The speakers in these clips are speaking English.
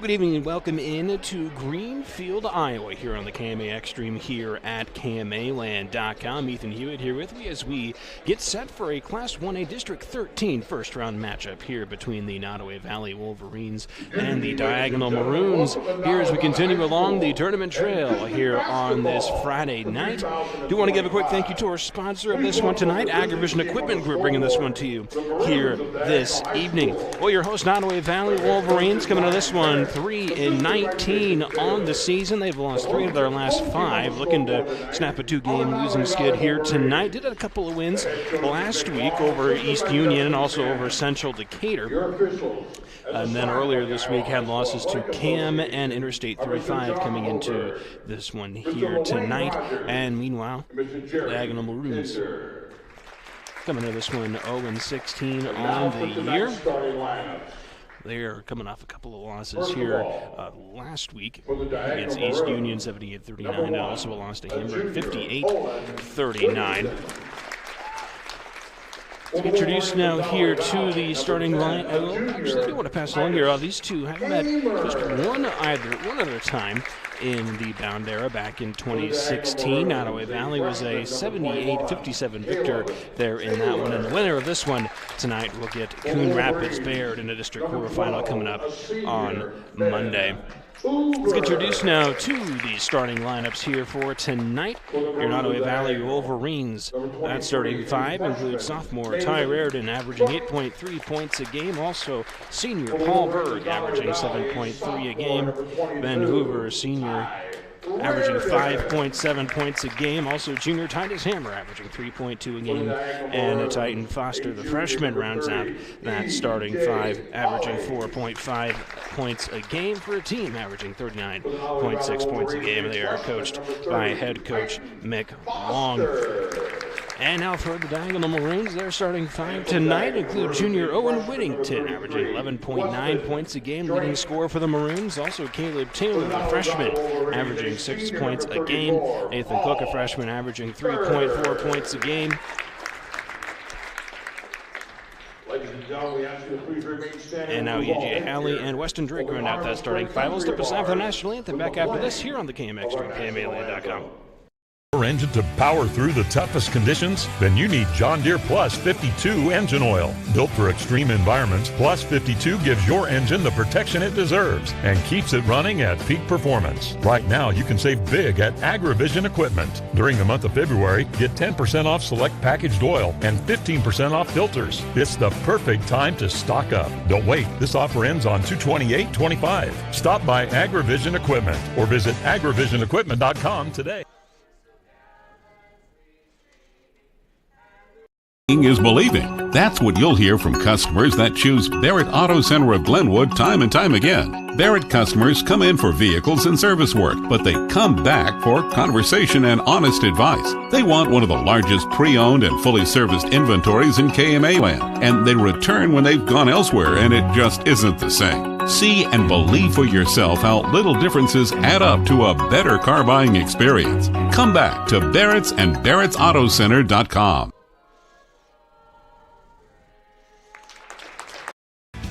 Good evening and welcome in to Greenfield, Iowa, here on the KMA Extreme here at KMAland.com. Ethan Hewitt here with me as we get set for a Class 1A District 13 first-round matchup here between the Nodaway Valley Wolverines and the Diagonal Maroons. Here as we continue along the tournament trail here on this Friday night. Do want to give a quick thank you to our sponsor of this one tonight, Agrivision Equipment Group, bringing this one to you here this evening. Well, your host, Nodaway Valley Wolverines, coming to this one 3-19 on the season. They've lost 3 of their last 5, looking to snap a 2-game losing skid here tonight. Did have a couple of wins last week over East Union and also over Central Decatur. And then earlier this week had losses to Cam and Interstate 35 coming into this one here tonight. And meanwhile, Diagonal Maroons coming to this one 0-16 on the year. They are coming off a couple of losses here last week against East Union, 78-39, and also a loss to Hamburg, 58-39. Let's get introduced now here to the starting line. Actually, I do want to pass along here. These two have met just one other time in the Bound era back in 2016. Nodaway Valley was a 78-57 victor there in that one. And the winner of this one tonight will get Coon Rapids Baird in a district quarterfinal coming up on Monday. Let's get introduced now to the starting lineups here for tonight. Your Nodaway Valley Wolverines. That starting 5 includes sophomore Ty Raridan averaging 8.3 points a game. Also senior Paul Berg averaging 7.3 a game. Ben Hoover, senior, averaging 5.7 points a game. Also junior Titus Hammer averaging 3.2 a game. And Titan Foster, the freshman, rounds out that starting 5, averaging 4.5 points a game for a team averaging 39.6 points a game. They are coached by head coach Mick Long. And now for the Diagonal Maroons, their starting 5 tonight include junior Owen Whittington, averaging 11.9 points a game, leading scorer for the Maroons. Also Caleb Taylor, the freshman, averaging 6 points a game. Nathan Cook, a freshman, averaging 3.4 points a game. And now E.J. Halley and Weston Drake round out that starting 5. We'll step aside for the national anthem back after this here on the KM Extreme, KMAland.com. Your engine to power through the toughest conditions? Then you need John Deere Plus 52 engine oil. Built for extreme environments, Plus 52 gives your engine the protection it deserves and keeps it running at peak performance. Right now, you can save big at Agrivision Equipment. During the month of February, get 10% off select packaged oil and 15% off filters. It's the perfect time to stock up. Don't wait. This offer ends on 2/28/25. Stop by Agrivision Equipment or visit agrivisionequipment.com today. Is believing. That's what you'll hear from customers that choose Barrett Auto Center of Glenwood time and time again. Barrett customers come in for vehicles and service work, but they come back for conversation and honest advice. They want one of the largest pre-owned and fully serviced inventories in KMA land, and they return when they've gone elsewhere and it just isn't the same. See and believe for yourself how little differences add up to a better car buying experience. Come back to Barrett's and Barrett'sAutoCenter.com.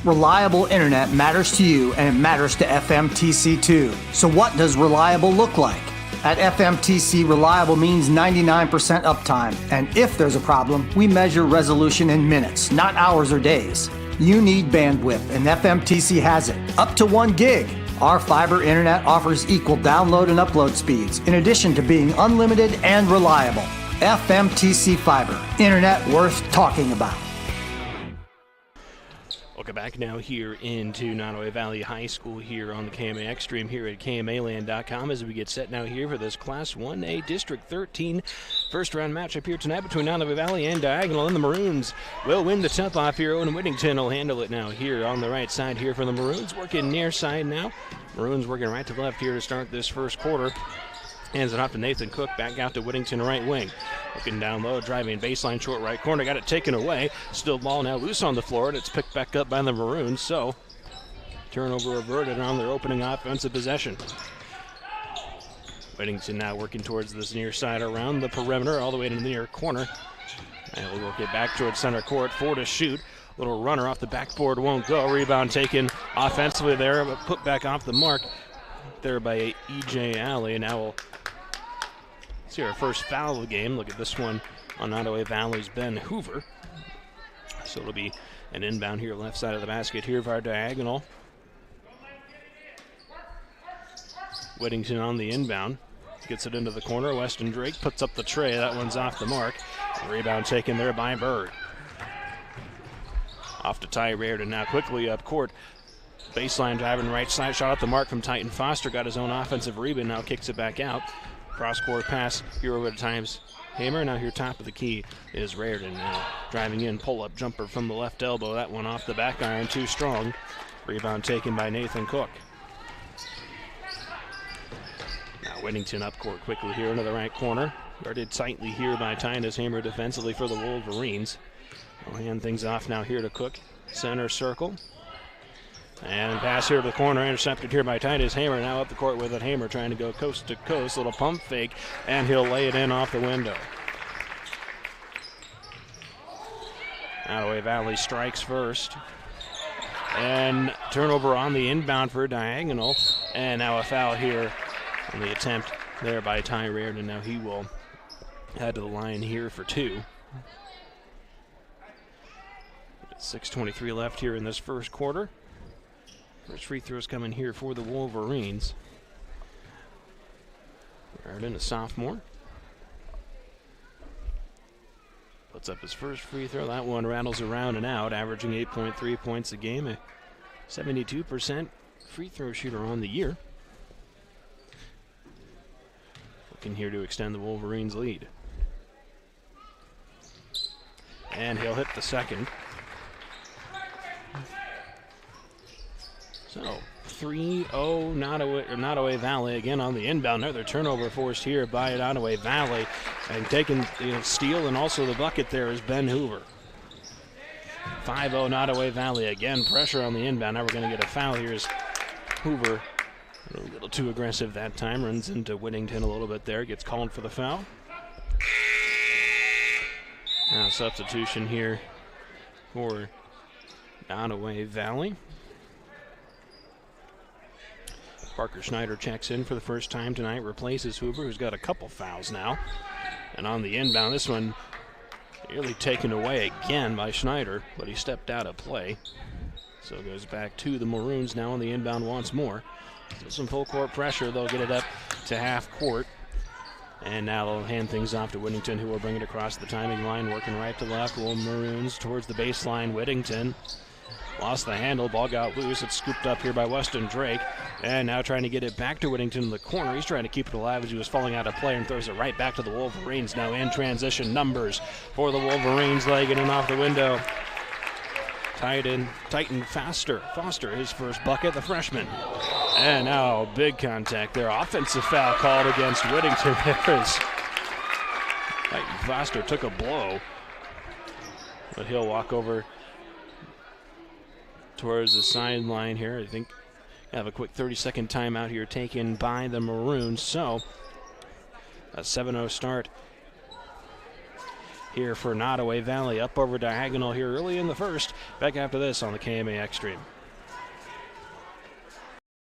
Reliable internet matters to you, and it matters to FMTC too. So what does reliable look like? At FMTC, reliable means 99% uptime, and if there's a problem, we measure resolution in minutes, not hours or days. You need bandwidth, and FMTC has it, up to 1 gig. Our fiber internet offers equal download and upload speeds, in addition to being unlimited and reliable. FMTC Fiber, internet worth talking about. Welcome back now here into Nodaway Valley High School here on the KMA Extreme here at KMAland.com as we get set now here for this Class 1A District 13 first round matchup here tonight between Nodaway Valley and Diagonal, and the Maroons will win the tip off here. Owen Whittington will handle it now here on the right side here for the Maroons, working near side now. Maroons working right to left here to start this first quarter. Hands it off to Nathan Cook, back out to Whittington, right wing. Looking down low, driving baseline, short right corner, got it taken away. Still ball now loose on the floor, and it's picked back up by the Maroons, so turnover averted on their opening offensive possession. Whittington now working towards this near side around the perimeter, all the way to the near corner. And we'll work it back towards center court, 4 to shoot. Little runner off the backboard won't go. Rebound taken offensively there, but put back off the mark there by E.J. Alley. Now we'll see our first foul of the game. Look at this one on Nodaway Valley's Ben Hoover. So it'll be an inbound here, left side of the basket here of our diagonal. Whittington on the inbound. Gets it into the corner. Weston Drake puts up the tray. That one's off the mark. Rebound taken there by Bird. Off to Ty Reardon now quickly up court. Baseline driving right side. Shot at the mark from Titan Foster. Got his own offensive rebound. Now kicks it back out. Cross-court pass here over to Times Hamer. Now here top of the key is Reardon. Now driving in. Pull-up jumper from the left elbow. That one off the back iron. Too strong. Rebound taken by Nathan Cook. Whittington up court quickly here into the right corner. Guarded tightly here by Titus Hamer defensively for the Wolverines. We'll hand things off now here to Cook. Center circle. And pass here to the corner. Intercepted here by Titus Hamer. Now up the court with it. Hamer trying to go coast to coast. Little pump fake. And he'll lay it in off the window. Nodaway Valley strikes first. And turnover on the inbound for diagonal. And now a foul here on the attempt there by Ty Reardon. Now he will head to the line here for two. 6:23 left here in this first quarter. First free throws coming here for the Wolverines. Reardon, a sophomore. Puts up his first free throw. That one rattles around and out, averaging 8.3 points a game. A 72% free throw shooter on the year. Looking here to extend the Wolverines' lead. And he'll hit the second. So 3-0 Nodaway Valley again on the inbound. Another turnover forced here by Nodaway Valley. And taking the steal and also the bucket there is Ben Hoover. 5-0 Nodaway Valley again. Pressure on the inbound. Now we're going to get a foul here as Hoover, a little too aggressive that time, runs into Whittington a little bit there, gets called for the foul. Now substitution here for Nodaway Valley. Parker Schneider checks in for the first time tonight, replaces Hoover, who's got a couple fouls now. And on the inbound, this one nearly taken away again by Schneider, but he stepped out of play. So it goes back to the Maroons now on the inbound once more. So some full court pressure. They'll get it up to half court. And now they'll hand things off to Whittington, who will bring it across the timing line, working right to left. Maroons towards the baseline. Whittington lost the handle. Ball got loose. It's scooped up here by Weston Drake. And now trying to get it back to Whittington in the corner. He's trying to keep it alive as he was falling out of play and throws it right back to the Wolverines. Now in transition numbers for the Wolverines. Legging it off the window. Titan Foster, his first bucket, the freshman. And now big contact there. Offensive foul called against Whittington. Titan Foster took a blow, but he'll walk over towards the sideline here. I think have a quick 30-second timeout here taken by the Maroons. So a 7-0 start here for Nodaway Valley. Up over diagonal here early in the first. Back after this on the KMAX stream.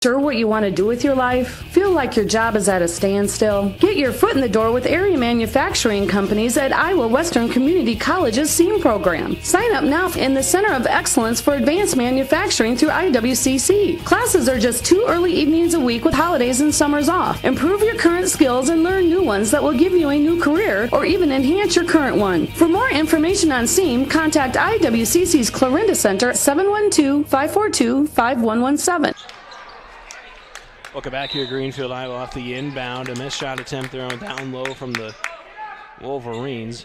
Sure what you want to do with your life? Feel like your job is at a standstill? Get your foot in the door with area manufacturing companies at Iowa Western Community College's SEAM program. Sign up now in the Center of Excellence for Advanced Manufacturing through IWCC. Classes are just 2 early evenings a week with holidays and summers off. Improve your current skills and learn new ones that will give you a new career or even enhance your current one. For more information on SEAM, contact IWCC's Clarinda Center at 712-542-5117. Welcome back here, Greenfield, Iowa, off the inbound. A missed shot attempt there on down low from the Wolverines.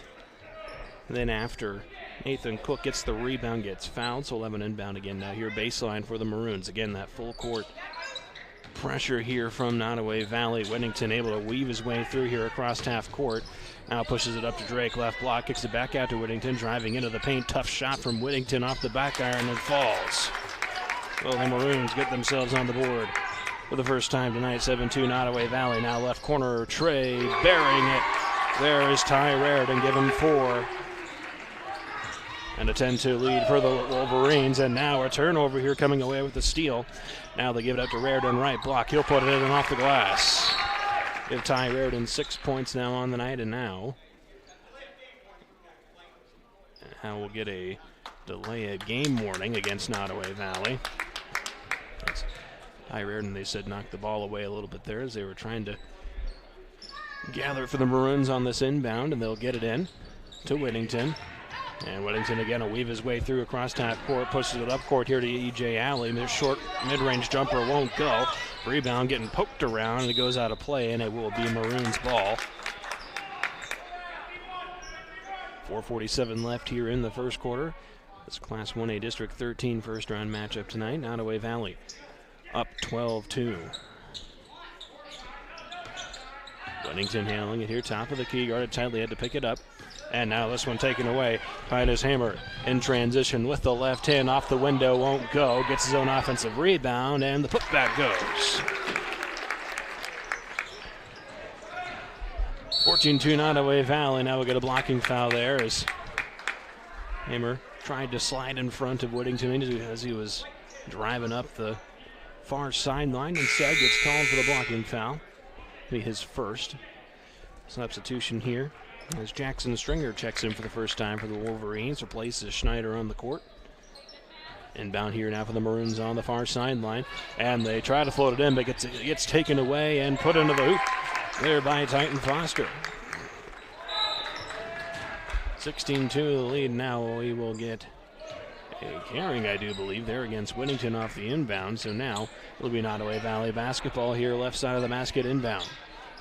Then after Nathan Cook gets the rebound, gets fouled, so 11 inbound again now here baseline for the Maroons. Again, that full court pressure here from Nodaway Valley. Whittington able to weave his way through here across half court. Now pushes it up to Drake, left block, kicks it back out to Whittington, driving into the paint. Tough shot from Whittington off the back iron and falls. Well, the Maroons get themselves on the board for the first time tonight. 7-2 Nodaway Valley. Now left corner, Trey burying it. There is Ty Reardon, give him 4. And a 10-2 lead for the Wolverines, and now a turnover here coming away with the steal. Now they give it up to Raridan, right block. He'll put it in and off the glass. Give Ty Raridan 6 points now on the night, and now we'll get a delay of game warning against Nodaway Valley. Ty Raridan, they said, knocked the ball away a little bit there as they were trying to gather for the Maroons on this inbound, and they'll get it in to Whittington. And Whittington again will weave his way through across half court, pushes it up court here to E.J. Alley. Their short mid-range jumper won't go. Rebound getting poked around, and it goes out of play, and it will be Maroons' ball. 4:47 left here in the first quarter. This Class 1A District 13 first-round matchup tonight. Nodaway Valley up 12-2. Whittington handling it here, top of the key, guarded tightly, had to pick it up. And now this one taken away. Titus Hammer in transition with the left hand off the window, won't go. Gets his own offensive rebound, and the putback goes. 14-2 Nodaway Valley. Now we'll get a blocking foul there as Hammer tried to slide in front of Whittington as he was driving up the far sideline. Instead gets called for the blocking foul. Be his first substitution here as Jackson Stringer checks in for the first time for the Wolverines, replaces Schneider on the court. Inbound here now for the Maroons on the far sideline, and they try to float it in, but it gets taken away and put into the hoop there by Titan Foster. 16-2 the lead. Now we will get a carrying, I do believe, there against Whittington off the inbound. So now it'll be Nodaway Valley basketball here, left side of the basket inbound.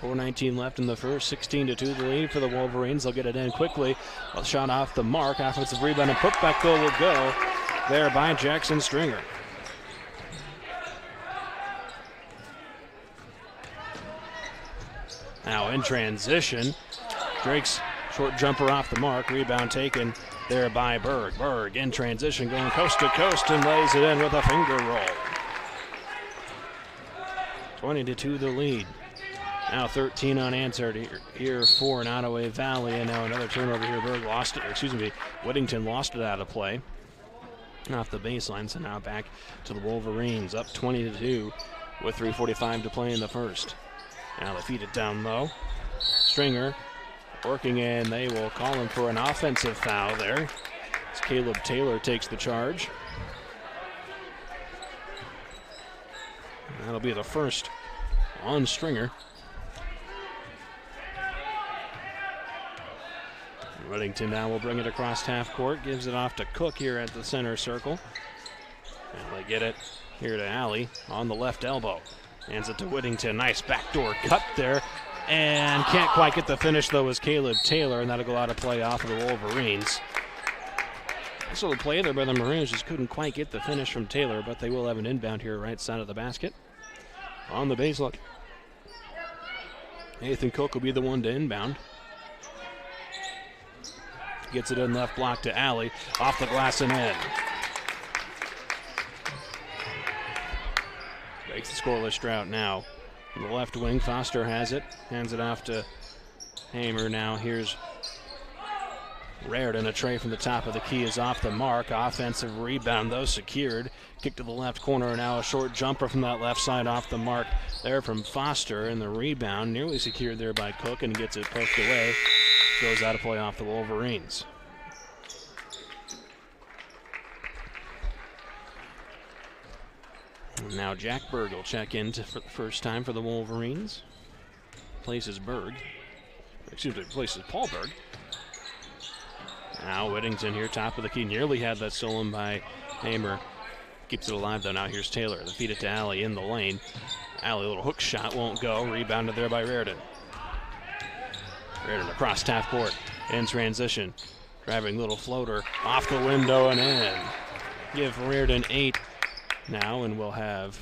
4:19 left in the first, 16-2 the lead for the Wolverines. They'll get it in quickly. A shot off the mark, offensive rebound and putback goal will go there by Jackson Stringer. Now in transition, Drake's short jumper off the mark, rebound taken there by Berg. Berg in transition, going coast to coast and lays it in with a finger roll. 20-2 the lead. Now 13 unanswered here for Nodaway Valley, and now another turnover here. Berg lost it, Whittington lost it out of play off the baseline, so now back to the Wolverines, up 20-2 with 3:45 to play in the first. Now they feed it down low. Stringer working, and they will call him for an offensive foul there as Caleb Taylor takes the charge. That'll be the first on Stringer. Whittington now will bring it across half court, gives it off to Cook here at the center circle. And they get it here to Alley on the left elbow. Hands it to Whittington, nice backdoor cut there. And can't quite get the finish though as Caleb Taylor, and that'll go out of play off of the Wolverines. This little play there by the Maroons, just couldn't quite get the finish from Taylor, but they will have an inbound here right side of the basket. On the baseline, Nathan Cook will be the one to inbound. Gets it in left block to Alley, off the glass and in. Breaks the scoreless drought now. On the left wing, Foster has it, hands it off to Hamer. Now here's Raridan. A tray from the top of the key is off the mark. Offensive rebound, though, secured. Kick to the left corner. Now a short jumper from that left side off the mark there from Foster. And the rebound nearly secured there by Cook, and gets it poked away. Goes out of play off the Wolverines. And now Jack Berg will check in for the first time for the Wolverines. Places Paul Berg. Now Whittington here, top of the key. Nearly had that stolen by Hamer. Keeps it alive though. Now here's Taylor. They feed it to Alley in the lane. Alley, a little hook shot, won't go. Rebounded there by Raridan. Raridan across half court in transition. Driving little floater off the window and in. Give Raridan 8 now, and we'll have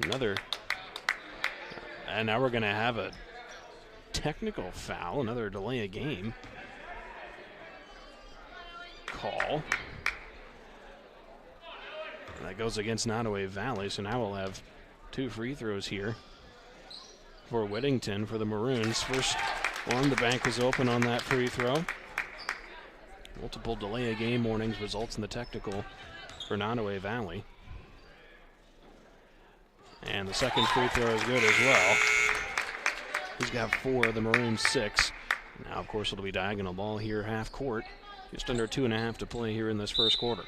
another. And now we're going to have a technical foul, another delay of game call. And that goes against Nodaway Valley, so now we'll have 2 free throws here for Whittington for the Maroons. First The bank was open on that free throw. Multiple delay of game warnings results in the technical for Nodaway Valley. And the second free throw is good as well. He's got 4, the Maroons 6. Now, of course, it'll be diagonal ball here, half court. Just under 2.5 to play here in this first quarter.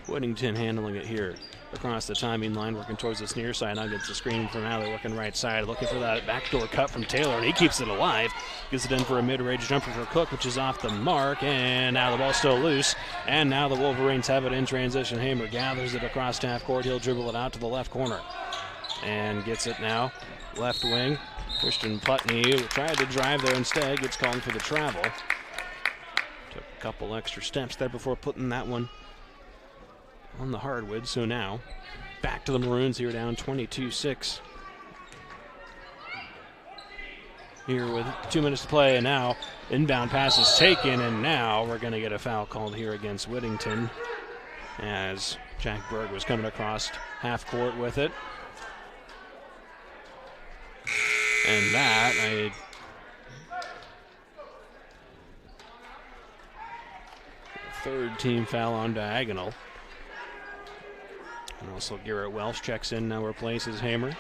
Whittington handling it here across the timing line, working towards this near side. Now gets the screen from Alley, working right side, looking for that backdoor cut from Taylor, and he keeps it alive. Gets it in for a mid-range jumper for Cook, which is off the mark, and now the ball's still loose. And now the Wolverines have it in transition. Hamer gathers it across half court. He'll dribble it out to the left corner and gets it now left wing. Christian Putney tried to drive there instead, gets called for the travel. Took a couple extra steps there before putting that one on the hardwood. So now back to the Maroons here, down 22-6. Here with 2 minutes to play, and now inbound pass is taken, and now we're going to get a foul called here against Whittington as Jack Berg was coming across half court with it. And that, third team foul on diagonal. And also Garrett Welsh checks in now, replaces Hamer.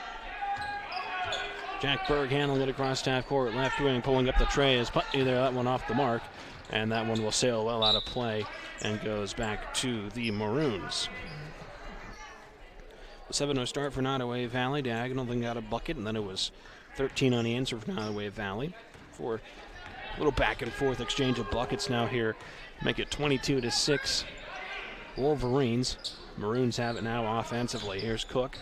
Jack Berg handling it across half court, left wing, pulling up the tray is Putney there, that one off the mark. And that one will sail well out of play and goes back to the Maroons. The 7-0 start for Nodaway Valley. Diagonal then got a bucket, and then it was 13 on the answer for Nodaway Valley. For a little back and forth exchange of buckets now here. Make it 22-6. Wolverines. Maroons have it now offensively. Here's Cook.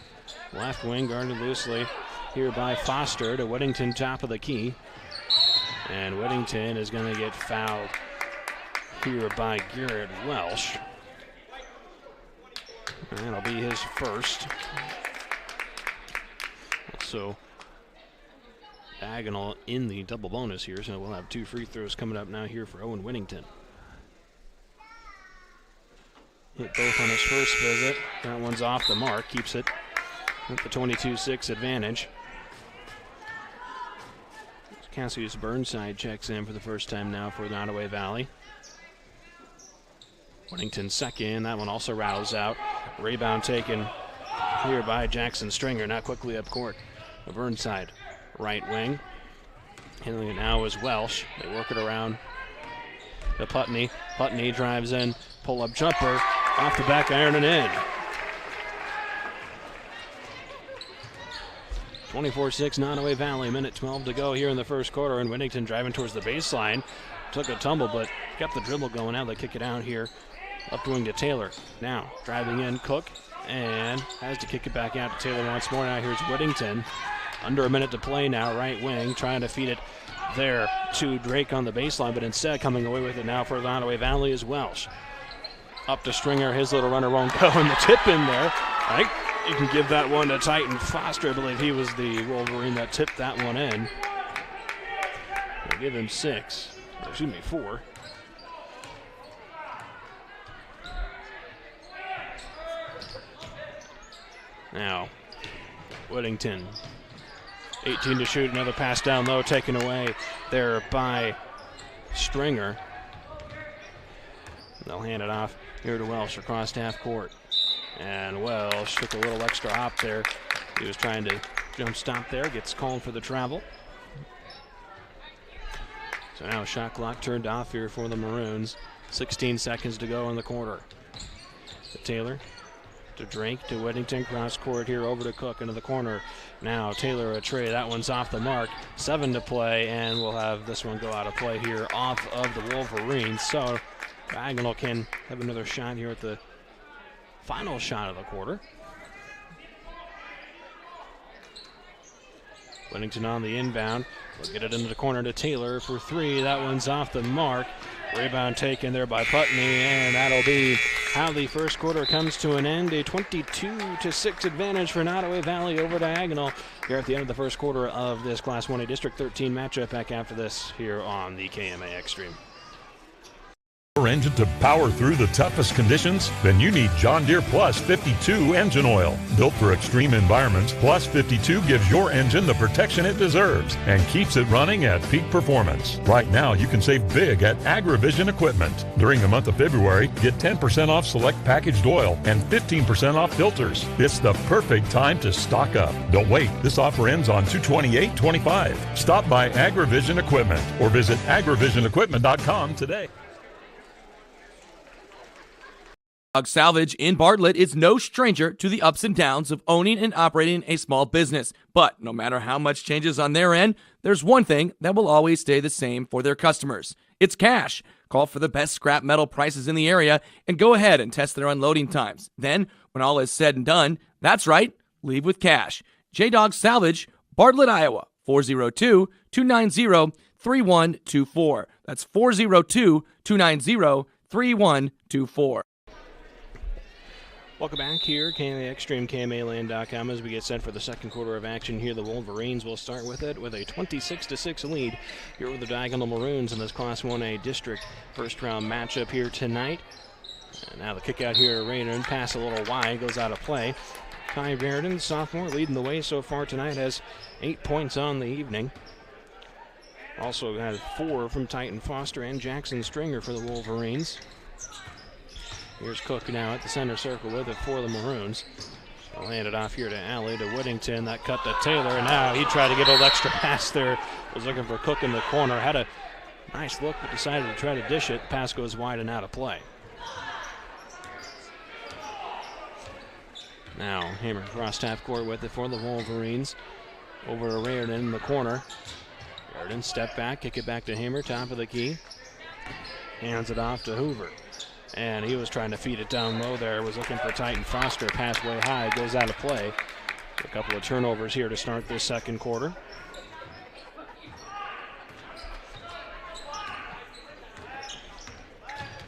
Left wing guarded loosely here by Foster to Whittington, top of the key. And Whittington is going to get fouled here by Garrett Welsh. And that'll be his first. So diagonal in the double bonus here, so we'll have 2 free throws coming up now here for Owen Whittington. Hit both on his first visit. That one's off the mark, keeps it with the 22-6 advantage. Cassius Burnside checks in for the first time now for Nodaway Valley. Whittington second, that one also rattles out. Rebound taken here by Jackson Stringer, now quickly up court. Burnside, right wing. Handling it now is Welsh. They work it around to Putney. Putney drives in, pull-up jumper, off the back iron and in. 24-6 Nodaway Valley, minute 12 to go here in the first quarter, and Whittington driving towards the baseline. Took a tumble, but kept the dribble going. Now they kick it out here, up wing to Taylor. Now driving in Cook, and has to kick it back out to Taylor once more. Now here's Whittington. Under a minute to play now, right wing, trying to feed it there to Drake on the baseline, but instead coming away with it now for Nodaway Valley is Welsh. Up to Stringer, his little runner won't go, and the tip in there. I think you can give that one to Titan Foster. I believe he was the Wolverine that tipped that one in. I'll give him 4. Now, Whittington, 18 to shoot, another pass down low, taken away there by Stringer. They'll hand it off here to Welsh across half court. And Welsh took a little extra hop there. He was trying to jump stop there, gets called for the travel. So now shot clock turned off here for the Maroons. 16 seconds to go in the quarter. To Taylor, to Drake, to Whittington, cross court here over to Cook into the corner. Now Taylor a tray, that one's off the mark. 7 to play, and we'll have this one go out of play here off of the Wolverines. So diagonal can have another shot here at the final shot of the quarter. Whittington on the inbound. We'll get it into the corner to Taylor for 3. That one's off the mark. Rebound taken there by Putney, and that'll be how the first quarter comes to an end. A 22-6 advantage for Nodaway Valley over diagonal here at the end of the first quarter of this Class 1A District 13 matchup. Back after this here on the KMA Extreme. engine to power through the toughest conditions? Then you need John Deere Plus 52 engine oil. Built for extreme environments, Plus 52 gives your engine the protection it deserves and keeps it running at peak performance. Right now, you can save big at AgriVision Equipment. During the month of February, get 10% off select packaged oil and 15% off filters. It's the perfect time to stock up. Don't wait. This offer ends on 2/28/25. Stop by AgriVision Equipment or visit agrivisionequipment.com today. Dog Salvage in Bartlett is no stranger to the ups and downs of owning and operating a small business. But no matter how much changes on their end, there's one thing that will always stay the same for their customers. It's cash. Call for the best scrap metal prices in the area and go ahead and test their unloading times. Then, when all is said and done, that's right, leave with cash. J-Dog Salvage, Bartlett, Iowa, 402-290-3124. That's 402-290-3124. Welcome back here, KMA Extreme, KMAland.com, as we get set for the second quarter of action here. The Wolverines will start with it with a 26-6 lead here with the Diagonal Maroons in this Class 1A District first-round matchup here tonight. And now the kick out here, Raynard, pass a little wide, goes out of play. Ty Reardon, sophomore, leading the way so far tonight, has 8 points on the evening. Also had 4 from Titan Foster and Jackson Stringer for the Wolverines. Here's Cook now at the center circle with it for the Maroons. They'll hand it off here to Alley, to Whittington. That cut to Taylor, and now he tried to get a little extra pass there. Was looking for Cook in the corner. Had a nice look, but decided to try to dish it. Pass goes wide and out of play. Now Hammer across half court with it for the Wolverines. Over to Reardon in the corner. Reardon step back, kick it back to Hammer, top of the key. Hands it off to Hoover. And he was trying to feed it down low there. Was looking for Titan Foster. Pass way high. Goes out of play. A couple of turnovers here to start this second quarter.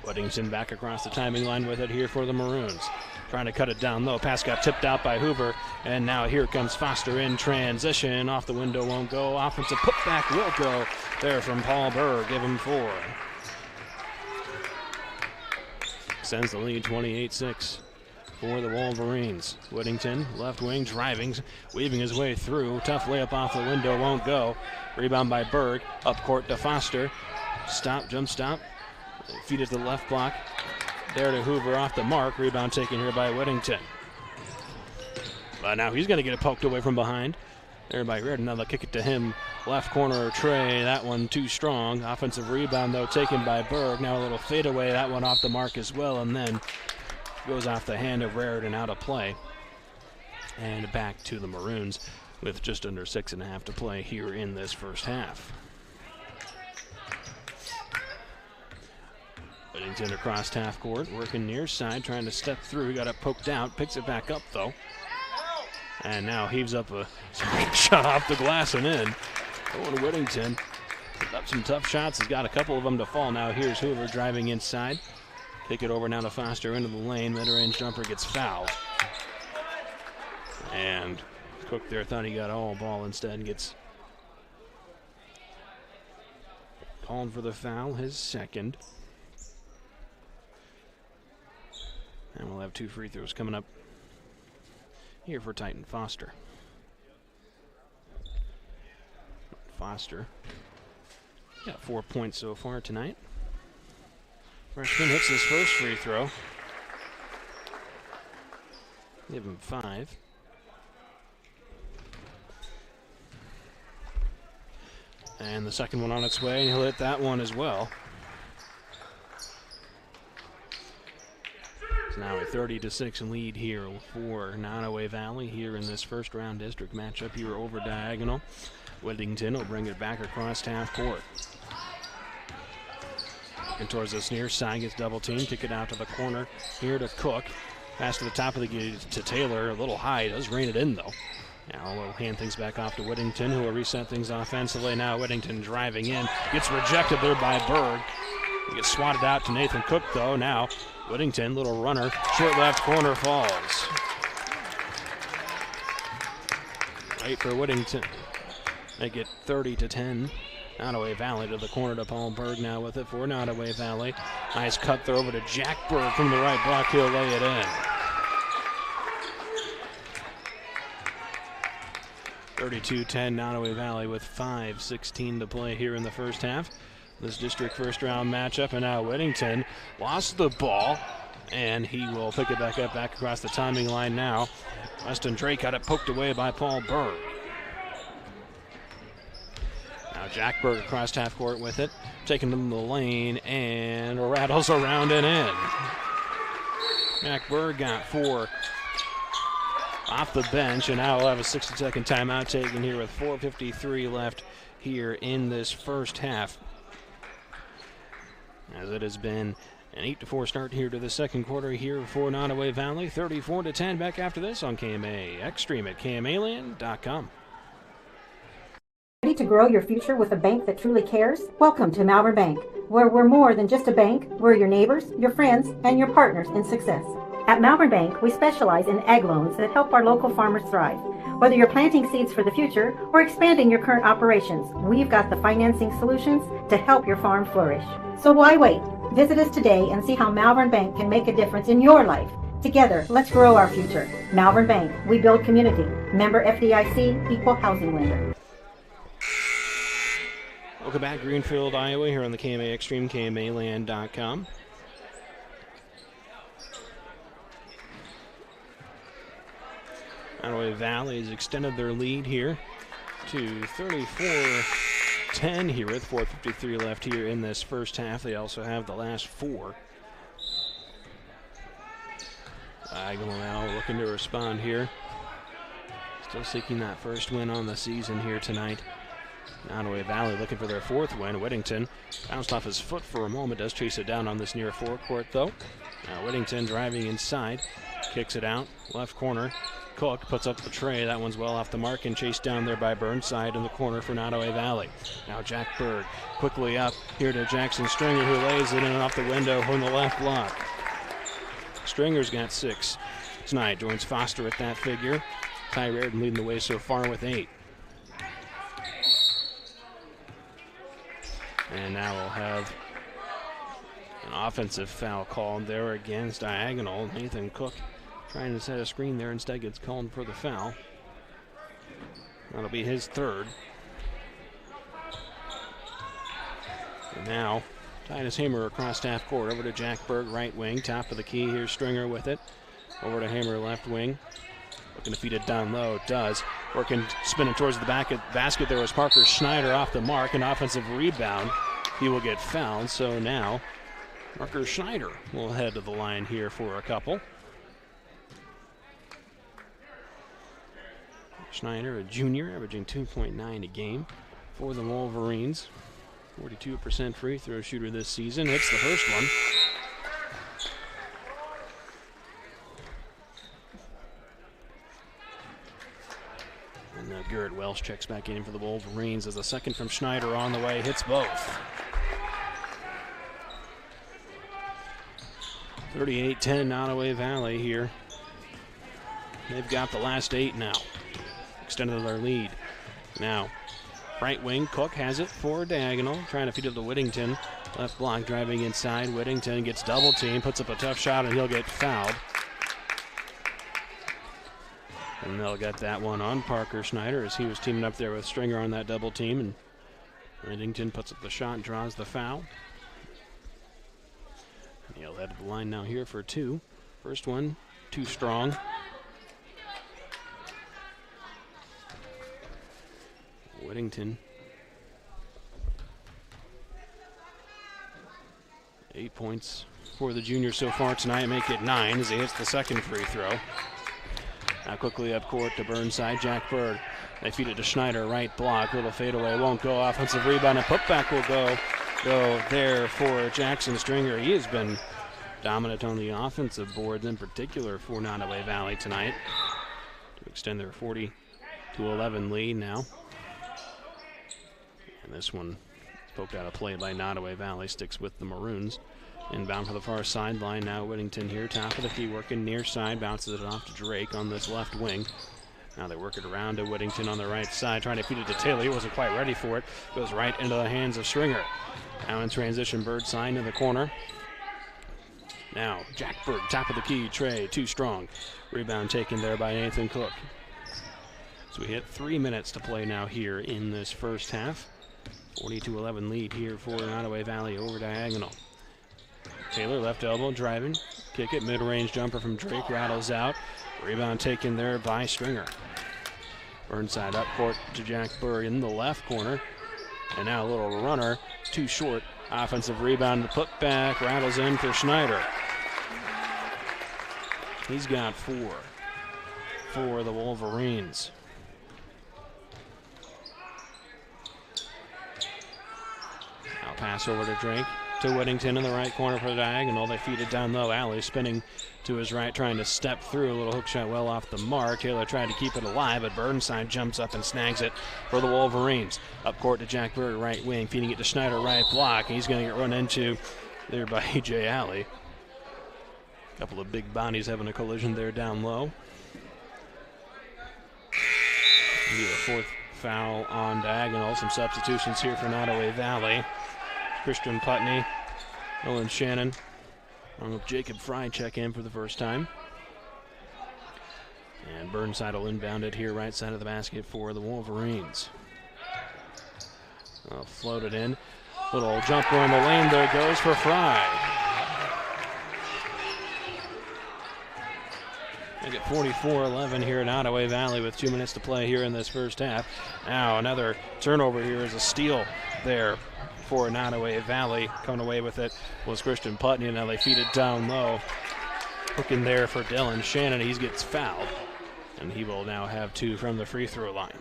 Whittington back across the timing line with it here for the Maroons. Trying to cut it down low. Pass got tipped out by Hoover. And now here comes Foster in transition. Off the window, won't go. Offensive putback will go there from Paul Burr. Give him 4. Sends the lead 28-6 for the Wolverines. Whittington, left wing, driving, weaving his way through. Tough layup off the window, won't go. Rebound by Berg, up court to Foster. Stop, jump stop. Feed it to the left block. There to Hoover off the mark. Rebound taken here by Whittington. But now he's going to get it poked away from behind. There by Reardon. Now they'll kick it to him. Left corner, Trey. That one too strong. Offensive rebound, though, taken by Berg. Now a little fadeaway. That one off the mark as well. And then goes off the hand of Reardon out of play. And back to the Maroons with just under 6.5 to play here in this first half. Whittington across half court, working near side, trying to step through. Got it poked out. Picks it back up, though. And now heaves up a shot off the glass and in. Owen Whittington put up some tough shots. He's got a couple of them to fall. Now here's Hoover driving inside. Kick it over now to Foster into the lane. Mid-range jumper gets fouled. And Cook there thought he got all ball, instead gets called for the foul, his second. And we'll have 2 free throws coming up here for Titan Foster. Foster got 4 points so far tonight. Freshman hits his first free throw. Give him 5. And the second one on its way, and he'll hit that one as well. It's now a 30-6 lead here for Nodaway Valley here in this first round district matchup here over Diagonal. Whittington will bring it back across half court. And towards this near side, gets double teamed, kick it out to the corner here to Cook. Pass to the top of the gate to Taylor, a little high, does rain it in though. Now we'll hand things back off to Whittington, who will reset things offensively. Now Whittington driving in, gets rejected there by Berg. He gets swatted out to Nathan Cook though. Now Whittington, little runner, short left corner, falls. Right for Whittington. Make it 30-10. Nodaway Valley to the corner to Paul Berg now with it for Nodaway Valley. Nice cut throw over to Jack Berg from the right block. He'll lay it in. 32-10 Nodaway Valley with 5:16 to play here in the first half. This district first round matchup, and now Whittington lost the ball, and he will pick it back up back across the timing line now. Weston Drake got it poked away by Paul Berg. Now Jack Berg across half court with it, taking to the lane and rattles around and in. Jack Berg got 4 off the bench, and now we'll have a 60-second timeout taken here with 4:53 left here in this first half, as it has been an 8-4 start here to the second quarter here for Nodaway Valley. 34-10 back after this on KMA Extreme at KMAland.com. Ready to grow your future with a bank that truly cares? Welcome to Malvern Bank, where we're more than just a bank. We're your neighbors, your friends, and your partners in success. At Malvern Bank, we specialize in ag loans that help our local farmers thrive. Whether you're planting seeds for the future or expanding your current operations, we've got the financing solutions to help your farm flourish. So why wait? Visit us today and see how Malvern Bank can make a difference in your life. Together, let's grow our future. Malvern Bank, we build community. Member FDIC, equal housing lender. Welcome back, Greenfield, Iowa, here on the KMA Extreme, KMAland.com. Nodaway Valley has extended their lead here to 34-10 here with 4:53 left here in this first half. They also have the last 4. Diagonal now looking to respond here. Still seeking that first win on the season here tonight. Nodaway Valley looking for their 4th win. Whittington bounced off his foot for a moment, does chase it down on this near forecourt though. Now Whittington driving inside, kicks it out, left corner. Cook puts up the tray. That one's well off the mark and chased down there by Burnside in the corner for Nodaway Valley. Now Jack Berg quickly up here to Jackson Stringer, who lays it in off the window on the left block. Stringer's got 6 tonight. Joins Foster at that figure. Ty Reardon leading the way so far with 8. And now we'll have an offensive foul called there against Diagonal. Nathan Cook trying to set a screen there, instead gets called for the foul. That'll be his 3rd. And now, Titus Hamer across half court, over to Jack Berg, right wing, top of the key. Here's Stringer with it. Over to Hamer, left wing. Looking to feed it down low, does. Working, spinning towards the basket. There was Parker Schneider off the mark, an offensive rebound. He will get fouled, so now Parker Schneider will head to the line here for a couple. Schneider, a junior, averaging 2.9 a game for the Wolverines. 42% free throw shooter this season. Hits the first one. And now Garrett Welsh checks back in for the Wolverines as the second from Schneider on the way. Hits both. 38-10 Nodaway Valley here. They've got the last 8 now. Extended their lead. Now, right wing, Cook has it for Diagonal, trying to feed it to Whittington. Left block driving inside. Whittington gets double teamed, puts up a tough shot, and he'll get fouled. And they'll get that one on Parker Schneider as he was teaming up there with Stringer on that double team. And Whittington puts up the shot and draws the foul. And he'll head to the line now here for 2. First one, too strong. Whittington. 8 points for the junior so far tonight, make it 9 as he hits the second free throw. Now quickly up court to Burnside, Jack Berg. They feed it to Schneider, right block, little fadeaway, won't go. Offensive rebound, and putback will go there for Jackson Stringer. He has been dominant on the offensive boards, in particular for Nodaway Valley tonight, to extend their 40-11 lead now. And this one poked out of play by Nodaway Valley, sticks with the Maroons. Inbound for the far sideline. Now Whittington here, top of the key, working near side, bounces it off to Drake on this left wing. Now they work it around to Whittington on the right side, trying to feed it to Taylor. He wasn't quite ready for it. Goes right into the hands of Stringer. Now in transition, Burnside in the corner. Now, Jackberg, top of the key, Trey, too strong. Rebound taken there by Nathan Cook. So we hit 3 minutes to play now here in this first half. 40-11 lead here for Nodaway Valley over diagonal. Taylor, left elbow, driving. Kick it, mid-range jumper from Drake, rattles out. Rebound taken there by Stringer. Burnside up court to Jack Burr in the left corner. And now a little runner, too short. Offensive rebound, the putback, rattles in for Schneider. He's got 4 for the Wolverines. Now pass over to Drake, to Whittington in the right corner for the diagonal. They feed it down low. Alley spinning to his right, trying to step through. A little hook shot well off the mark. Taylor tried to keep it alive, but Burnside jumps up and snags it for the Wolverines. Up court to Jack Berg, right wing, feeding it to Schneider, right block. He's going to get run into there by A.J. Alley. A couple of big bodies having a collision there down low. Be the 4th foul on diagonal. Some substitutions here for Nodaway Valley. Christian Putney, Owen Shannon, along with Jacob Fry check in for the first time. And Burnside will inbound it here right side of the basket for the Wolverines. Floated in. Little jumper in the lane there goes for Fry. Make it 44-11 here in Nodaway Valley with 2 minutes to play here in this first half. Now another turnover here is a steal there for Nodaway Valley. Coming away with it was Christian Putney. Now they feed it down low. Looking there for Dylan Shannon. He gets fouled. And he will now have 2 from the free throw line.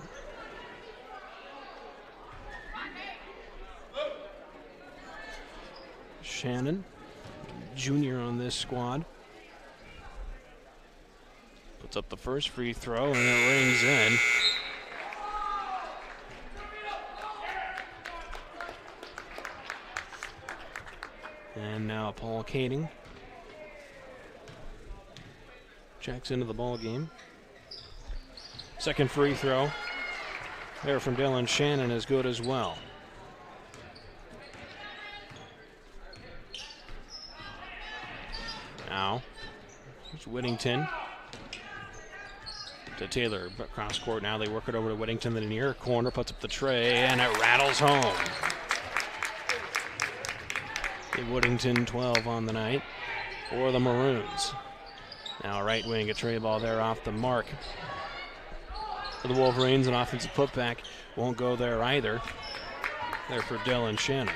Shannon, junior on this squad. Puts up the first free throw and it rings in. And now Paul Kading checks into the ball game. Second free throw there from Dylan Shannon is good as well. Now here's Whittington to Taylor, but cross court. Now they work it over to Whittington in the near corner, puts up the tray, and it rattles home. Woodington 12 on the night for the Maroons. Now right wing, a tray ball there off the mark for the Wolverines. An offensive putback won't go there either. There for Dylan Shannon.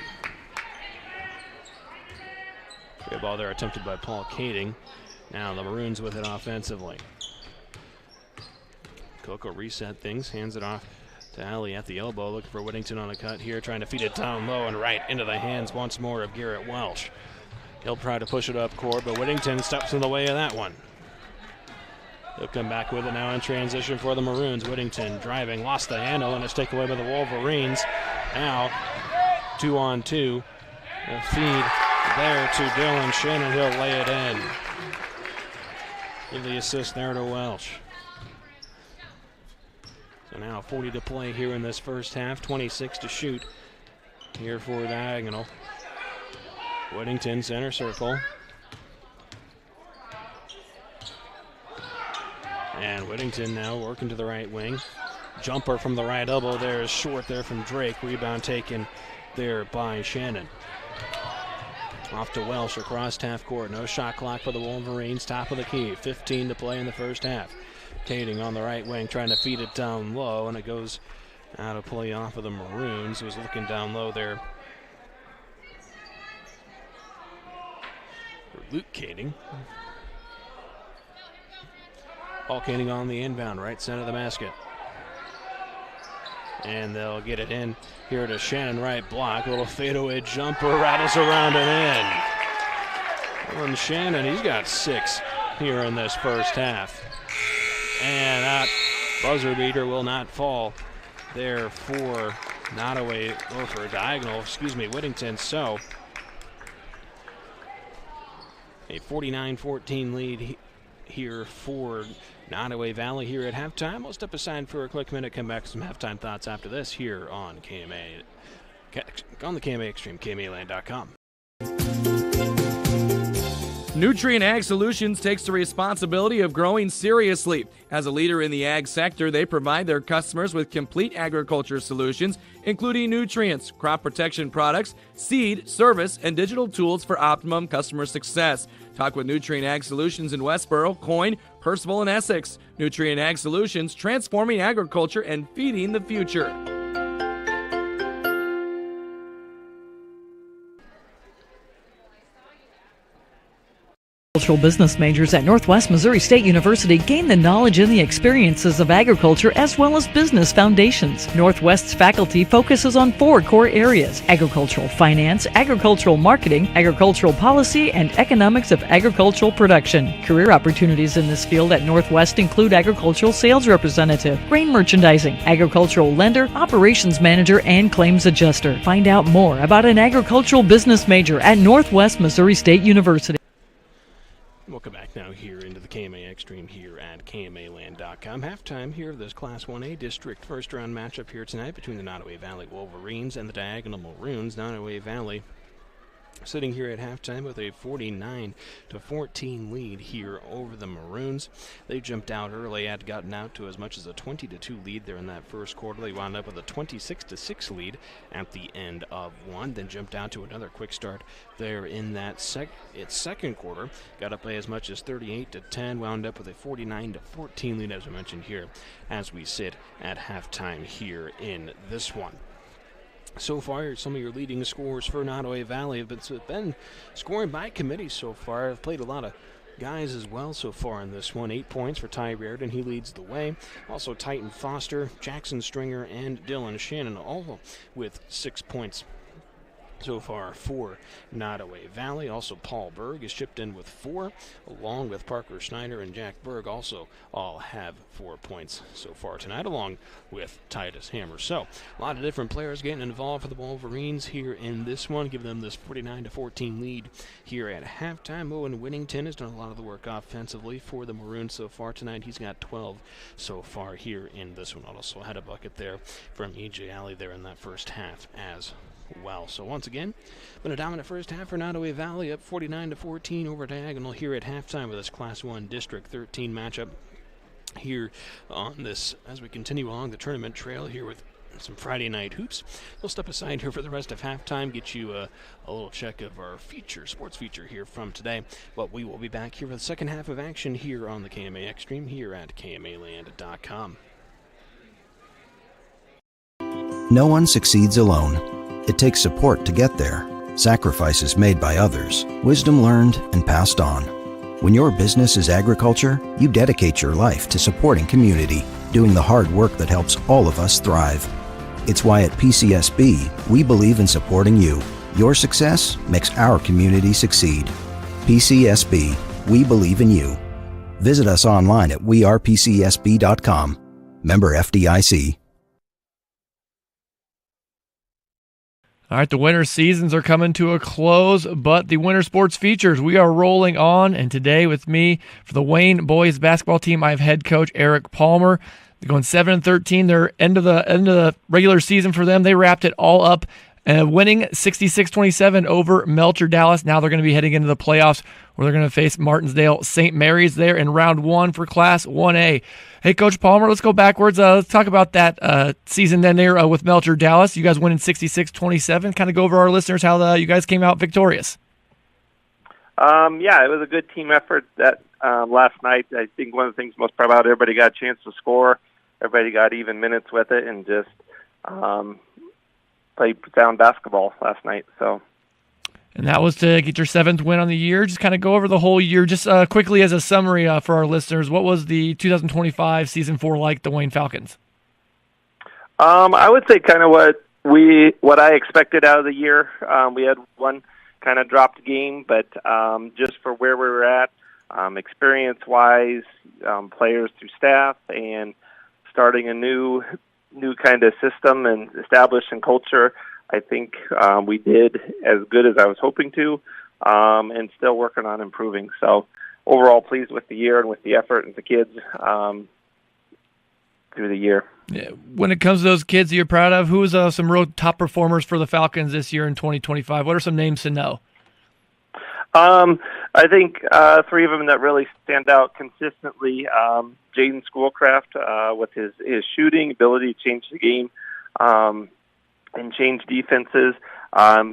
Tray ball there attempted by Paul Kading. Now the Maroons with it offensively. Cook will reset things, hands it off to Alley at the elbow, looking for Whittington on a cut here, trying to feed it down low and right into the hands once more of Garrett Welsh. He'll try to push it up court, but Whittington steps in the way of that one. He'll come back with it now in transition for the Maroons. Whittington driving, lost the handle, and it's taken away by the Wolverines. Now, 2-on-2. A feed there to Dylan Shannon. He'll lay it in. Give the assist there to Welsh. So now 40 to play here in this first half, 26 to shoot here for diagonal. Whittington center circle. And Whittington now working to the right wing. Jumper from the right elbow there is short there from Drake. Rebound taken there by Shannon. Off to Welsh across half court. No shot clock for the Wolverines. Top of the key. 15 to play in the first half. Kading on the right wing trying to feed it down low, and it goes out of play off of the Maroons. Was looking down low there for Luke Kading. Paul Kading on the inbound, right center of the basket. And they'll get it in here to Shannon, right block. A little fadeaway jumper, rattles around and in. And Shannon, he's got 6 here in this first half. And that buzzer beater will not fall there for Nodaway, or for diagonal, Whittington. So a 49-14 lead here for Nodaway Valley here at halftime. We'll step aside for a quick minute, come back with some halftime thoughts after this here on KMA, on the KMA Extreme, KMAland.com. Nutrient Ag Solutions takes the responsibility of growing seriously. As a leader in the ag sector, they provide their customers with complete agriculture solutions, including nutrients, crop protection products, seed, service, and digital tools for optimum customer success. Talk with Nutrient Ag Solutions in Westboro, Coyne, Percival, and Essex. Nutrient Ag Solutions, transforming agriculture and feeding the future. Agricultural business majors at Northwest Missouri State University gain the knowledge and the experiences of agriculture as well as business foundations. Northwest's faculty focuses on 4 core areas: agricultural finance, agricultural marketing, agricultural policy, and economics of agricultural production. Career opportunities in this field at Northwest include agricultural sales representative, grain merchandising, agricultural lender, operations manager, and claims adjuster. Find out more about an agricultural business major at Northwest Missouri State University. Welcome back now here into the KMA Extreme here at KMAland.com. Halftime here of this Class 1A District first-round matchup here tonight between the Nodaway Valley Wolverines and the Diagonal Maroons. Nodaway Valley sitting here at halftime with a 49-14 lead here over the Maroons. They jumped out early, had gotten out to as much as a 20-2 lead there in that first quarter. They wound up with a 26-6 lead at the end of one, then jumped out to another quick start there in that second quarter. Got up by as much as 38-10, wound up with a 49-14 lead, as I mentioned here, as we sit at halftime here in this one. So far, some of your leading scorers for Nodaway Valley have been scoring by committee so far. Have played a lot of guys as well so far in this one. 8 points for Ty Reardon. He leads the way. Also Titan Foster, Jackson Stringer, and Dylan Shannon, all with 6 points so far for Nodaway Valley. Also Paul Berg is chipped in with 4, along with Parker Schneider and Jack Berg also all have 4 points so far tonight, along with Titus Hammer. So a lot of different players getting involved for the Wolverines here in this one, giving them this 49-14 lead here at halftime. Owen Whittington has done a lot of the work offensively for the Maroons so far tonight. He's got 12 so far here in this one. Also had a bucket there from E.J. Alley there in that first half as well. So once again, been a dominant first half for Nodaway Valley, up 49-14 over Diagonal here at halftime with this Class 1 District 13 matchup here on this, as we continue along the tournament trail here with some Friday night hoops. We'll step aside here for the rest of halftime, get you a little check of our sports feature here from today. But we will be back here for the second half of action here on the KMA Extreme here at KMAland.com. No one succeeds alone. It takes support to get there, sacrifices made by others, wisdom learned and passed on. When your business is agriculture, you dedicate your life to supporting community, doing the hard work that helps all of us thrive. It's why at PCSB, we believe in supporting you. Your success makes our community succeed. PCSB, we believe in you. Visit us online at wearepcsb.com. Member FDIC. All right, the winter seasons are coming to a close, but the winter sports features, we are rolling on. And today with me for the Wayne boys basketball team, I have head coach Eric Palmer. They're going 7-13. They're end of the regular season for them. They wrapped it all up, winning 66-27 over Melcher Dallas. Now they're going to be heading into the playoffs where they're going to face Martinsdale St. Mary's there in round 1 for Class 1A. Hey, Coach Palmer, let's go backwards. Let's talk about that season then there with Melcher Dallas. You guys winning 66-27. Kind of go over our listeners how you guys came out victorious. Yeah, it was a good team effort that last night. I think one of the things most proud about, everybody got a chance to score. Everybody got even minutes with it and just played sound basketball last night. And that was to get your 7th win on the year. Just kind of go over the whole year. Just quickly as a summary for our listeners, what was the 2025 Season 4 like, the Wayne Falcons? I would say kind of what I expected out of the year. We had one kind of dropped game, but just for where we were at, experience-wise, players through staff, and starting a new kind of system and establishing culture, I think we did as good as I was hoping to, and still working on improving. So overall pleased with the year and with the effort and the kids through the year. Yeah. When it comes to those kids that you're proud of, who's some real top performers for the Falcons this year in 2025? What are some names to know? I think three of them that really stand out consistently. Jaden Schoolcraft with his shooting ability to change the game and change defenses.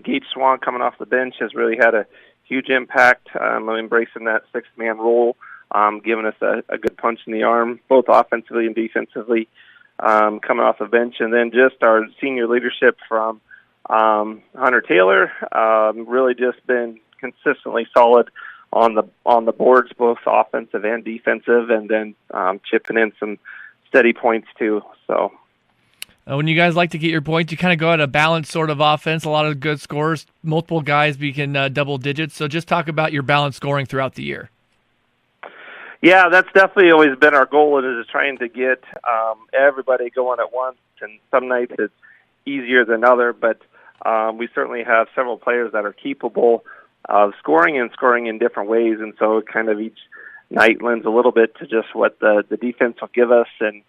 Gage Swan coming off the bench has really had a huge impact, embracing that sixth-man role, giving us a good punch in the arm, both offensively and defensively, coming off the bench. And then just our senior leadership from Hunter Taylor, really just been consistently solid on the boards, both offensive and defensive, and then chipping in some steady points too. So when you guys like to get your points, you kind of go at a balanced sort of offense, a lot of good scores, multiple guys being double digits. So just talk about your balanced scoring throughout the year. Yeah, that's definitely always been our goal, is trying to get everybody going at once, and some nights it's easier than other, but we certainly have several players that are capable of scoring in different ways, and so kind of each night lends a little bit to just what the defense will give us, and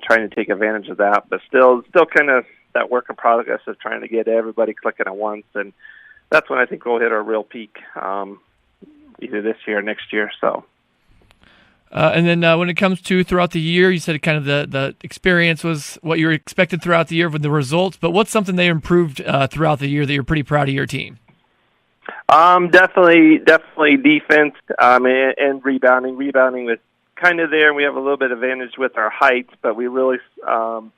trying to take advantage of that. But still kind of that work in progress of trying to get everybody clicking at once, and that's when I think we'll hit our real peak, either this year or next year. So. And then when it comes to throughout the year, you said kind of the experience was what you were expected throughout the year with the results, but what's something they improved throughout the year that you're pretty proud of your team? Definitely defense and rebounding. Rebounding was kind of there. We have a little bit of advantage with our height, but we really kind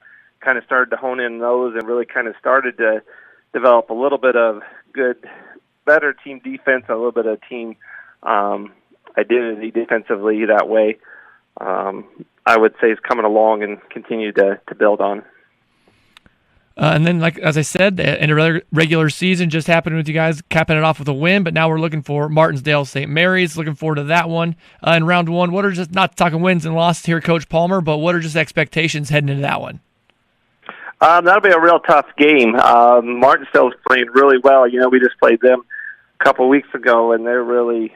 of started to hone in those and really kind of started to develop a little bit of better team defense, a little bit of team identity defensively that way. I would say is coming along and continue to build on. And then, like as I said, in a regular season just happened with you guys, capping it off with a win, but now we're looking for Martinsdale St. Mary's. Looking forward to that one. In round one, what are just, not talking wins and losses here, Coach Palmer, but what are just expectations heading into that one? That'll be a real tough game. Martinsdale's playing really well. You know, we just played them a couple of weeks ago, and they're really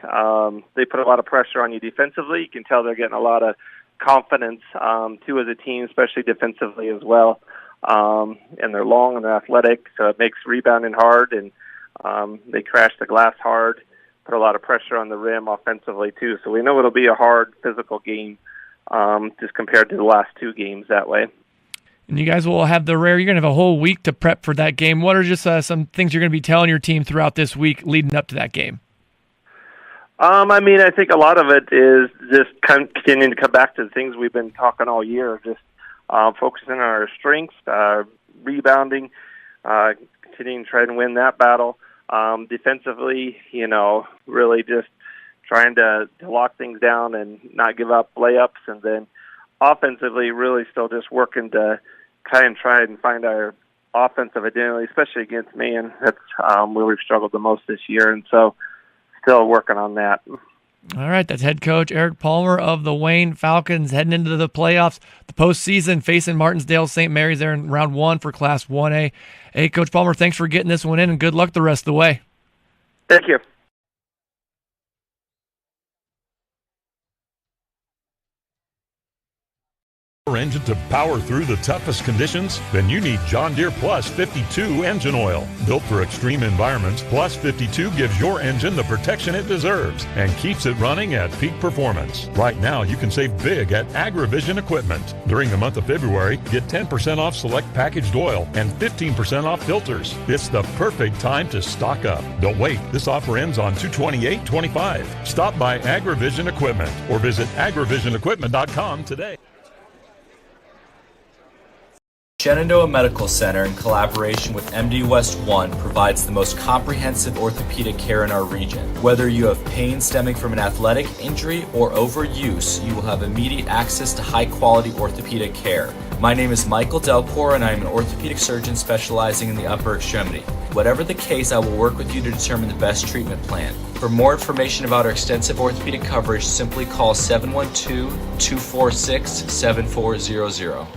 they put a lot of pressure on you defensively. You can tell they're getting a lot of confidence, too, as a team, especially defensively as well. And they're long and they're athletic, so it makes rebounding hard, and they crash the glass hard, put a lot of pressure on the rim offensively too. So we know it'll be a hard physical game, just compared to the last two games that way. And you guys will have you're going to have a whole week to prep for that game. What are just some things you're going to be telling your team throughout this week leading up to that game? I think a lot of it is just continuing to come back to the things we've been talking all year, just focusing on our strengths, rebounding, continuing to try to win that battle. Defensively, really just trying to lock things down and not give up layups. And then offensively, really still just working to try and find our offensive identity, especially against man. That's where we've struggled the most this year. And so still working on that. All right, that's head coach Eric Palmer of the Wayne Falcons heading into the playoffs, the postseason, facing Martinsdale St. Mary's there in round one for Class 1A. Hey, Coach Palmer, thanks for getting this one in, and good luck the rest of the way. Thank you. Engine to power through the toughest conditions? Then you need John Deere Plus 52 engine oil. Built for extreme environments, Plus 52 gives your engine the protection it deserves and keeps it running at peak performance. Right now, you can save big at AgriVision Equipment. During the month of February, get 10% off select packaged oil and 15% off filters. It's the perfect time to stock up. Don't wait. This offer ends on 2/28/25. Stop by AgriVision Equipment or visit agrivisionequipment.com today. Shenandoah Medical Center, in collaboration with MD West One, provides the most comprehensive orthopedic care in our region. Whether you have pain stemming from an athletic injury or overuse, you will have immediate access to high-quality orthopedic care. My name is Michael Delcor, and I am an orthopedic surgeon specializing in the upper extremity. Whatever the case, I will work with you to determine the best treatment plan. For more information about our extensive orthopedic coverage, simply call 712-246-7400.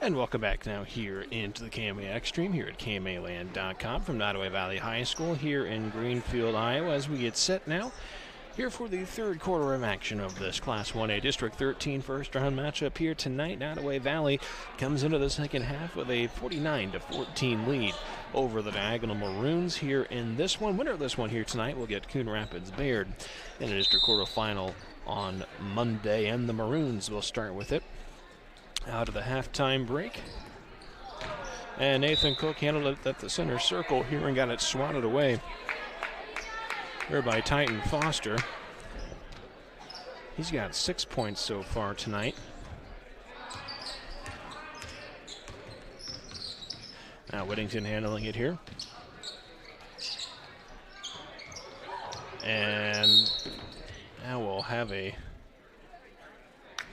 And welcome back now here into the KMA Extreme here at KMAland.com from Nodaway Valley High School here in Greenfield, Iowa, as we get set now here for the third quarter of action of this Class 1A District 13 first-round matchup here tonight. Nodaway Valley comes into the second half with a 49-14 lead over the Diagonal Maroons here in this one. Winner of this one here tonight will get Coon Rapids Bayard in a district quarterfinal on Monday, and the Maroons will start with it out of the halftime break. And Nathan Cook handled it at the center circle here and got it swatted away here by Titan Foster. He's got 6 points so far tonight. Now Whittington handling it here. And now we'll have a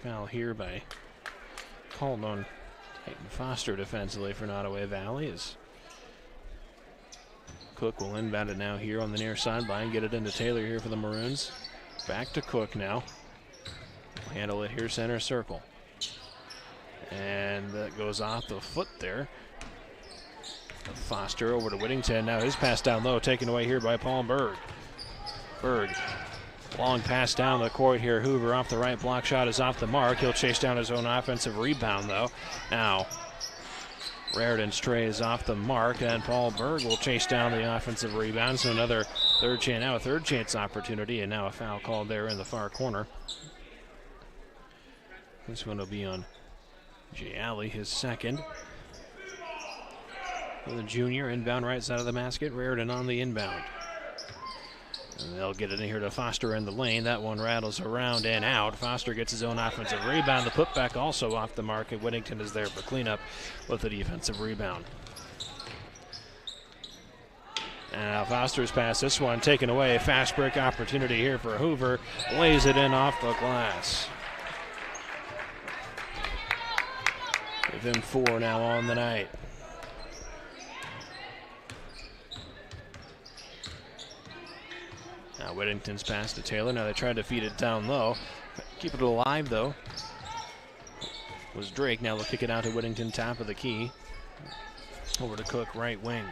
foul here by called on Titan Foster defensively for Nodaway Valley. As Cook will inbound it now here on the near sideline, get it into Taylor here for the Maroons. Back to Cook now. Handle it here, center circle. And that goes off the foot there. Foster over to Whittington. Now his pass down low, taken away here by Paul Berg. Berg, long pass down the court here. Hoover off the right block shot is off the mark. He'll chase down his own offensive rebound though. Now Raridan's tray is off the mark, and Paul Berg will chase down the offensive rebound. So another third chance opportunity, and now a foul called there in the far corner. This one will be on Jay Alley, his second. For the junior, inbound right side of the basket. Raridan on the inbound. And they'll get it in here to Foster in the lane. That one rattles around and out. Foster gets his own offensive rebound. The putback also off the mark, and Whittington is there for cleanup with the defensive rebound. And now Foster's pass, this one taken away. Fast break opportunity here for Hoover. Lays it in off the glass. Give him 4 now on the night. Now Whittington's pass to Taylor. Now they tried to feed it down low. Keep it alive though. Was Drake. Now they'll kick it out to Whittington, top of the key. Over to Cook, right wing.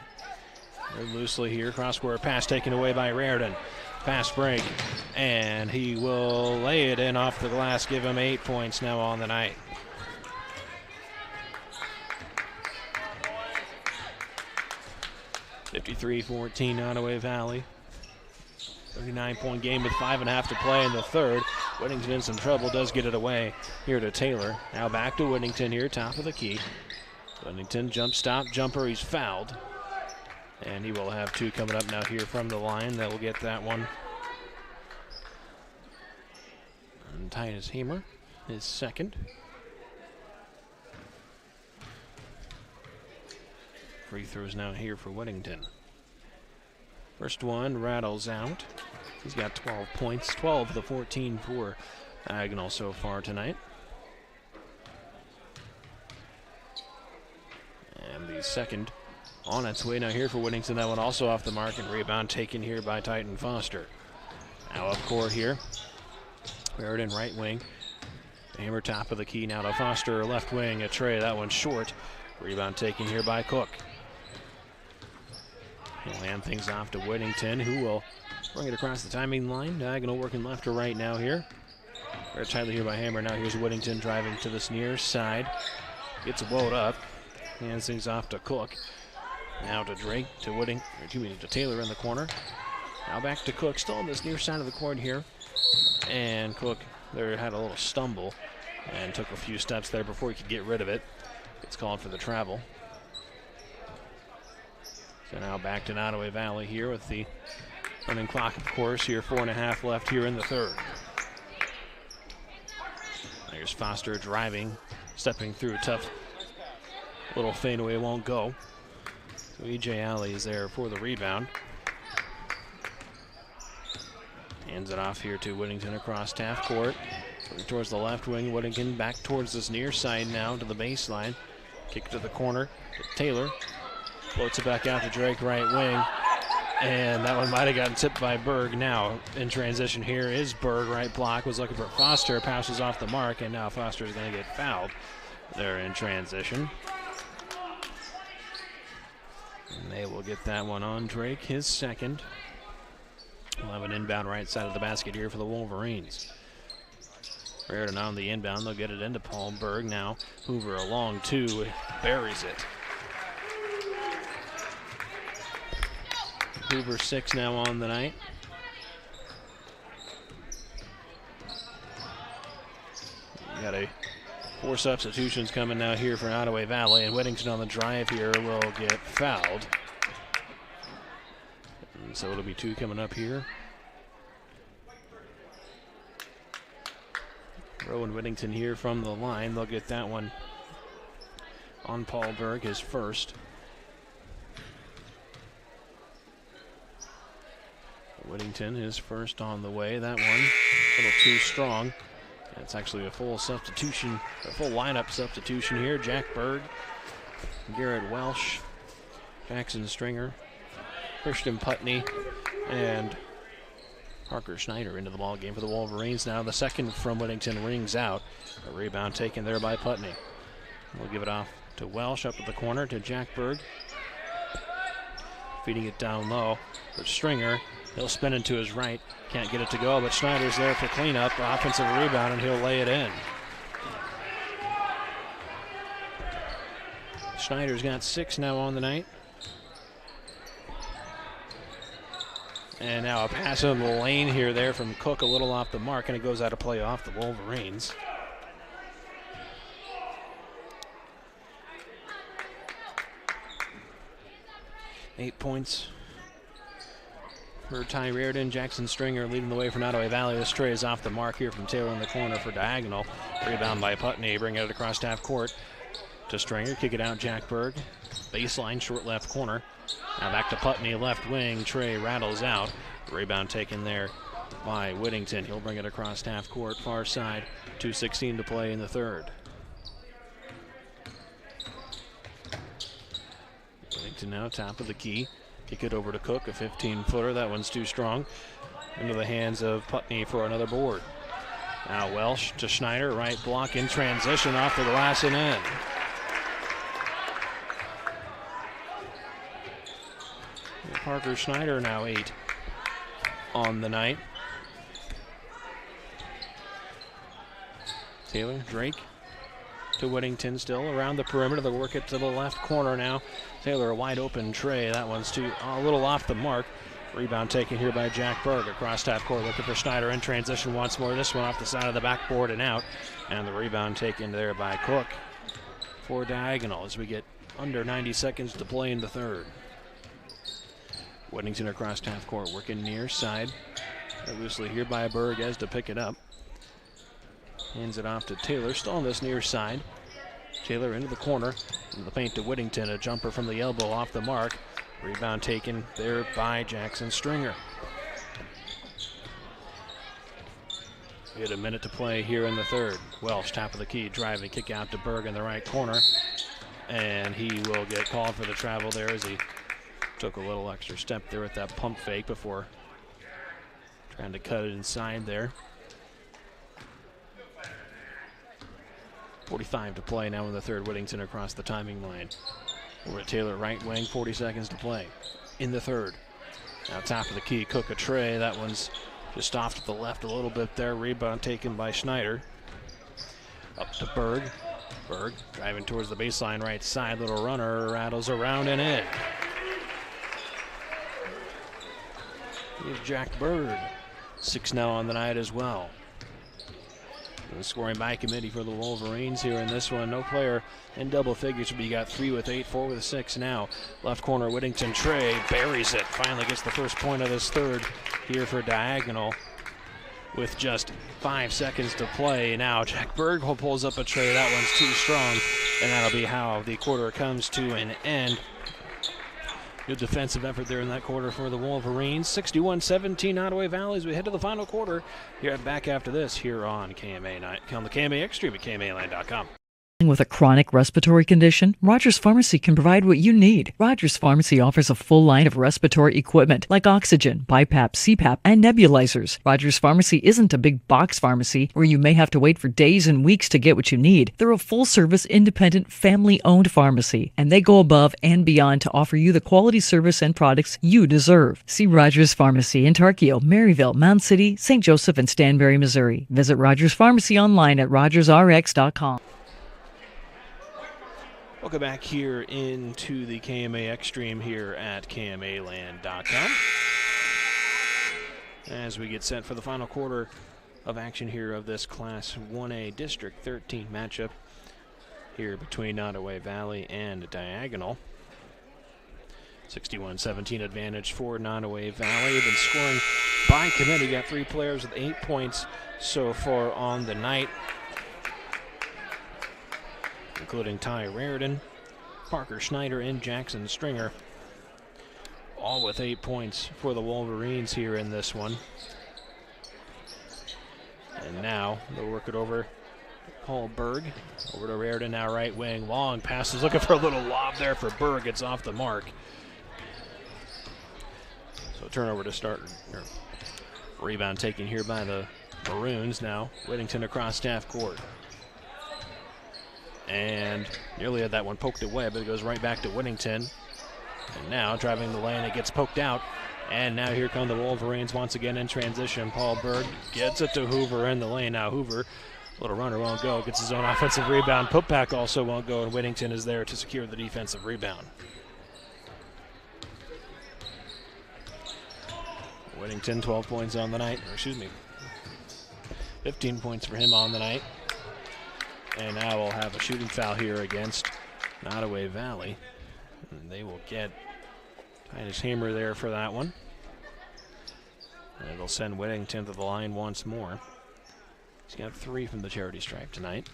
They're loosely here. Cross-court pass taken away by Raridan. Fast break. And he will lay it in off the glass. Give him 8 points now on the night. (53-14) Nodaway Valley. 39-point game with 5.5 to play in the third. Whittington in some trouble, does get it away here to Taylor. Now back to Whittington here, top of the key. Whittington jump stop, jumper, he's fouled. And he will have 2 coming up now here from the line. That will get that one. And Titus Hamer, his second. Free throws now here for Whittington. First one rattles out. He's got 12 points, 12 of the 14 for Diagonal so far tonight. And the second on its way now here for Whittington. That one also off the mark, and rebound taken here by Titan Foster. Now up court here. Raridan right wing. Hammer top of the key now to Foster, left wing, a tray. That one short. Rebound taken here by Cook. He'll hand things off to Whittington, who will bring it across the timing line. Diagonal working left to right now here. Very tightly here by Hammer. Now here's Whittington driving to this near side. Gets it woed up. Hands things off to Cook. Now to Drake, to Taylor in the corner. Now back to Cook, still on this near side of the court here. And Cook there had a little stumble and took a few steps there before he could get rid of it. It's called for the travel. So now back to Nodaway Valley here with the running clock, of course, here 4.5 left here in the third. There's Foster driving, stepping through a tough little fadeaway, won't go. So E.J. Alley is there for the rebound. Hands it off here to Whittington across half court. Looking towards the left wing. Whittington back towards this near side now to the baseline. Kick to the corner to Taylor. Floats it back out to Drake, right wing. And that one might have gotten tipped by Berg. Now in transition here is Berg, right block. Was looking for Foster. Passes off the mark, and now Foster is going to get fouled there in transition. And they will get that one on Drake, his second. We'll have an inbound right side of the basket here for the Wolverines. Reardon on the inbound. They'll get it into Paul Berg. Now Hoover along two. Buries it. Hoover 6 now on the night. Got 4 substitutions coming now here for Nodaway Valley, and Whittington on the drive here will get fouled. And so it'll be 2 coming up here. Rowan Whittington here from the line. They'll get that one on Paul Berg, his first. Whittington, his first on the way. That one a little too strong. That's actually a full substitution, a full lineup substitution here. Jack Berg, Garrett Welsh, Jackson Stringer, Christian Putney, and Parker Schneider into the ball game for the Wolverines. Now the second from Whittington rings out. A rebound taken there by Putney. We'll give it off to Welsh up at the corner to Jack Berg. Feeding it down low for Stringer. He'll spin into his right. Can't get it to go, but Schneider's there for cleanup. Offensive rebound, and he'll lay it in. Schneider's got 6 now on the night. And now a pass in the lane here there from Cook, a little off the mark, and it goes out of play off the Wolverines. Eight points for Ty Reardon. Jackson Stringer leading the way for Nodaway Valley. This tray is off the mark here from Taylor in the corner for diagonal. Rebound by Putney, bring it across half court to Stringer. Kick it out, Jack Berg. Baseline, short left corner. Now back to Putney, left wing. Trey rattles out. Rebound taken there by Whittington. He'll bring it across half court, far side. 2:16 to play in the third. Whittington now top of the key. Kick it over to Cook, a 15-footer. That one's too strong. Into the hands of Putney for another board. Now Welsh to Schneider, right block in transition off the glass and in. Parker Schneider now 8 on the night. Taylor, Drake to Whittington still around the perimeter. They'll work it to the left corner now. Taylor, a wide open tray. That one's a little off the mark. Rebound taken here by Jack Berg across half court, looking for Schneider in transition once more. This one off the side of the backboard and out. And the rebound taken there by Cook for diagonal as we get under 90 seconds to play in the third. Whittington across half court, working near side. Loosely here by Berg as to pick it up. Hands it off to Taylor, still on this near side. Taylor into the corner, into the paint to Whittington. A jumper from the elbow off the mark. Rebound taken there by Jackson Stringer. We had a minute to play here in the third. Welsh, top of the key, driving, kick out to Berg in the right corner. And he will get called for the travel there as he took a little extra step there with that pump fake before trying to cut it inside there. 45 to play now in the third. Whittington across the timing line. Over to Taylor, right wing, 40 seconds to play in the third. Now top of the key, Cook a tray. That one's just off to the left a little bit there. Rebound taken by Schneider. Up to Berg. Berg driving towards the baseline right side. Little runner, rattles around and in. Here's Jack Berg. 6 now on the night as well. And scoring by committee for the Wolverines here in this one. No player in double figures, but you got 3 with 8, 4 with 6 now. Left corner, Whittington Trey buries it. Finally gets the first point of this third here for diagonal with just 5 seconds to play. Now Jack Berg pulls up a tray. That one's too strong, and that'll be how the quarter comes to an end. Good defensive effort there in that quarter for the Wolverines. 61-17 Nodaway Valley as we head to the final quarter. Here back after this here on KMA 9, on the KMA Extreme at KMA9.com. With a chronic respiratory condition, Rogers Pharmacy can provide what you need. Rogers Pharmacy offers a full line of respiratory equipment like oxygen, BiPAP, CPAP, and nebulizers. Rogers Pharmacy isn't a big box pharmacy where you may have to wait for days and weeks to get what you need. They're a full-service, independent, family-owned pharmacy, and they go above and beyond to offer you the quality service and products you deserve. See Rogers Pharmacy in Tarkio, Maryville, Mound City, St. Joseph, and Stanberry, Missouri. Visit Rogers Pharmacy online at rogersrx.com. Welcome back here into the KMA Extreme here at KMAland.com. As we get set for the final quarter of action here of this Class 1A District 13 matchup here between Nodaway Valley and Diagonal. 61-17 advantage for Nodaway Valley. They've been scoring by committee. Got 3 players with 8 points so far on the night, including Ty Raridan, Parker Schneider, and Jackson Stringer, all with 8 points for the Wolverines here in this one. And now they'll work it over Paul Berg, over to Raridan, now right wing, long passes, looking for a little lob there for Berg, it's off the mark. So turnover to start, rebound taken here by the Maroons. Now Whittington across half court. And nearly had that one poked away, but it goes right back to Whittington. And now driving the lane, it gets poked out. And now here come the Wolverines once again in transition. Paul Berg gets it to Hoover in the lane. Now Hoover, little runner, won't go. Gets his own offensive rebound. Putback also won't go, and Whittington is there to secure the defensive rebound. Whittington, 12 points on the night. Or excuse me, 15 points for him on the night. And now we'll have a shooting foul here against Nodaway Valley. And they will get Titus Hamer there for that one. And it'll send Whittington to the line once more. He's got 3 from the charity stripe tonight.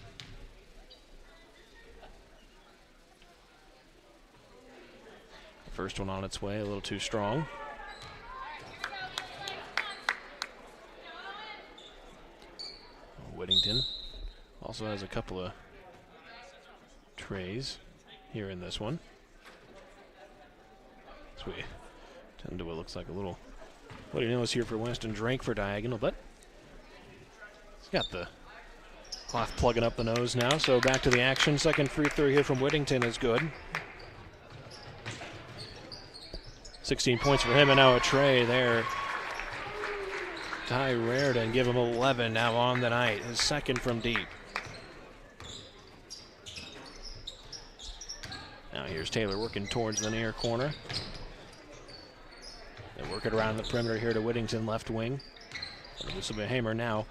The first one on its way, a little too strong. Whittington also has a couple of trays here in this one. So we tend to what looks like a little bloody nose here for Winston Drake for Diagonal, but he's got the cloth plugging up the nose now. So back to the action. Second free throw here from Whittington is good. 16 points for him, and now a tray there. Ty Raridan, give him 11 now on the night. His second from deep. Now here's Taylor working towards the near corner. They work it around the perimeter here to Whittington, left wing. This will be a Hamer now.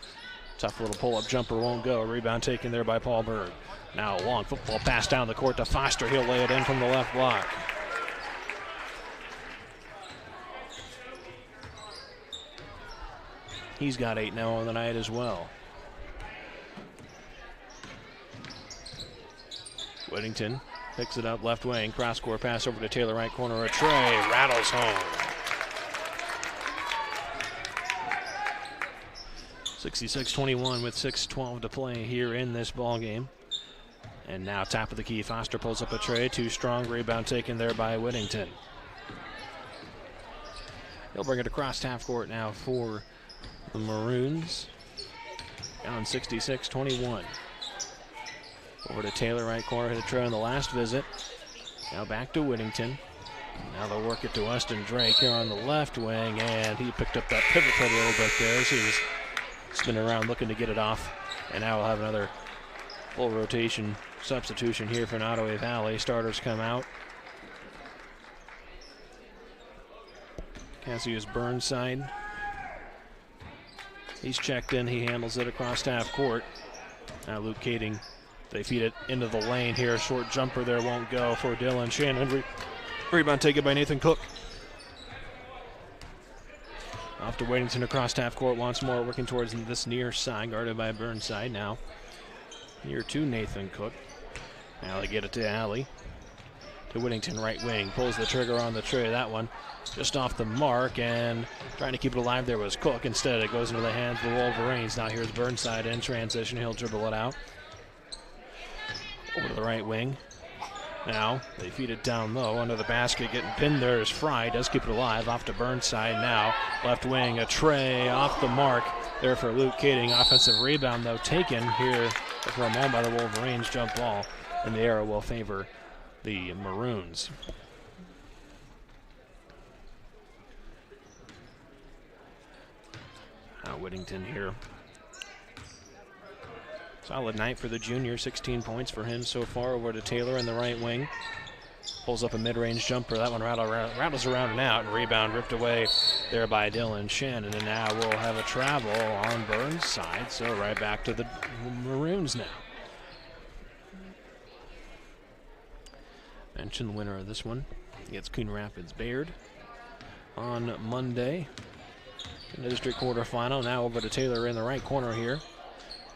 Tough little pull-up jumper won't go. Rebound taken there by Paul Berg. Now a long football pass down the court to Foster. He'll lay it in from the left block. He's got 8 now on the night as well. Whittington picks it up left wing. Cross-court pass over to Taylor, right corner. A tray rattles home. 66-21 with 6:12 to play here in this ball game. And now top of the key. Foster pulls up a tray. Too strong. Rebound taken there by Whittington. He'll bring it across half court now for the Maroons. Down 66-21. Over to Taylor, right corner, hit a tray on the last visit. Now back to Whittington. Now they'll work it to Weston Drake here on the left wing, and he picked up that pivot foot a little bit there as he was spinning around looking to get it off. And now we'll have another full rotation substitution here for Nodaway Valley. Starters come out. Cassius Burnside. He's checked in. He handles it across half court. Now Luke Kading. They feed it into the lane here. Short jumper there won't go for Dylan Shannon. Rebound taken by Nathan Cook. Off to Whittington across half court once more, working towards this near side, guarded by Burnside. Now here to Nathan Cook. Now they get it to Alley. To Whittington, right wing. Pulls the trigger on the tray. That one just off the mark, and trying to keep it alive there was Cook. Instead, it goes into the hands of the Wolverines. Now here's Burnside in transition. He'll dribble it out. Over to the right wing. Now they feed it down low under the basket, getting pinned there is Fry. Does keep it alive, off to Burnside now. Left wing, a tray off the mark there for Luke Kading. Offensive rebound though taken here for a moment by the Wolverines. Jump ball in the air will favor the Maroons. Now Whittington here. Solid night for the junior, 16 points for him so far. Over to Taylor in the right wing. Pulls up a mid-range jumper. That one rattles around and out. And rebound ripped away there by Dylan Shannon. And now we'll have a travel on Burns' side. So right back to the Maroons now. Mention the winner of this one gets Coon Rapids Bayard on Monday in the district quarterfinal. Now over to Taylor in the right corner here.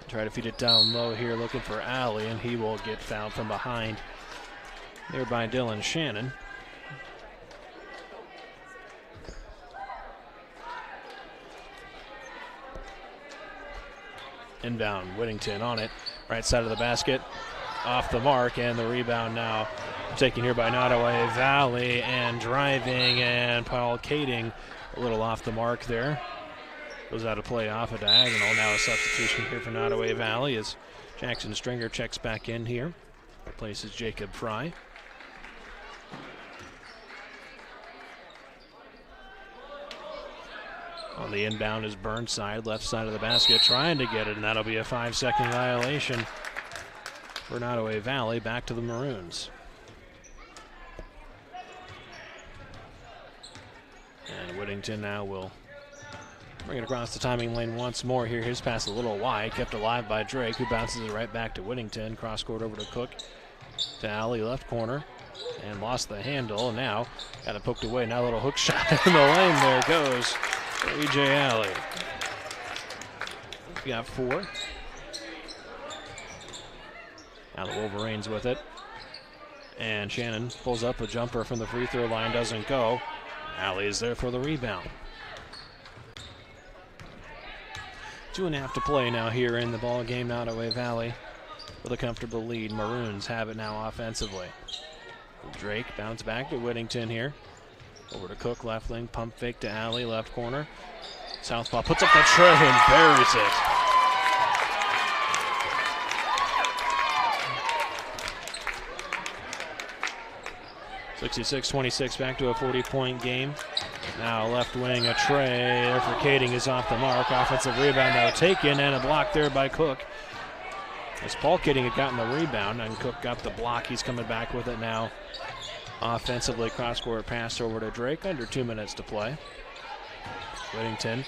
Try to feed it down low here, looking for Alley, and he will get fouled from behind there by Dylan Shannon. Inbound, Whittington on it, right side of the basket, off the mark, and the rebound now taken here by Nodaway Valley, and driving, and Paul Kading a little off the mark there. Goes out of play off a diagonal. Now a substitution here for Nodaway Valley as Jackson Stringer checks back in here. Replaces Jacob Fry. On the inbound is Burnside, left side of the basket, trying to get it, and that'll be a 5-second violation for Nodaway Valley. Back to the Maroons. And Whittington now will bring it across the timing lane once more here. His pass a little wide, kept alive by Drake, who bounces it right back to Whittington. Cross court over to Cook. To Alley, left corner, and lost the handle. Now got it poked away. Now a little hook shot in the lane. There goes for E.J. Alley. We got 4. Now the Wolverines with it. And Shannon pulls up a jumper from the free throw line. Doesn't go. Alley is there for the rebound. 2.5 to play now here in the ball game. Nodaway Valley with a comfortable lead. Maroons have it now offensively. Drake bounce back to Whittington here. Over to Cook, left wing, pump fake to Alley, left corner. Southpaw puts up the tray and buries it. (66-26) back to a 40-point game. Now left wing, a tray there for Kading is off the mark. Offensive rebound now taken, and a block there by Cook. As Paul Kading had gotten the rebound and Cook got the block, he's coming back with it now. Offensively, cross-court pass over to Drake, under 2 minutes to play. Whittington,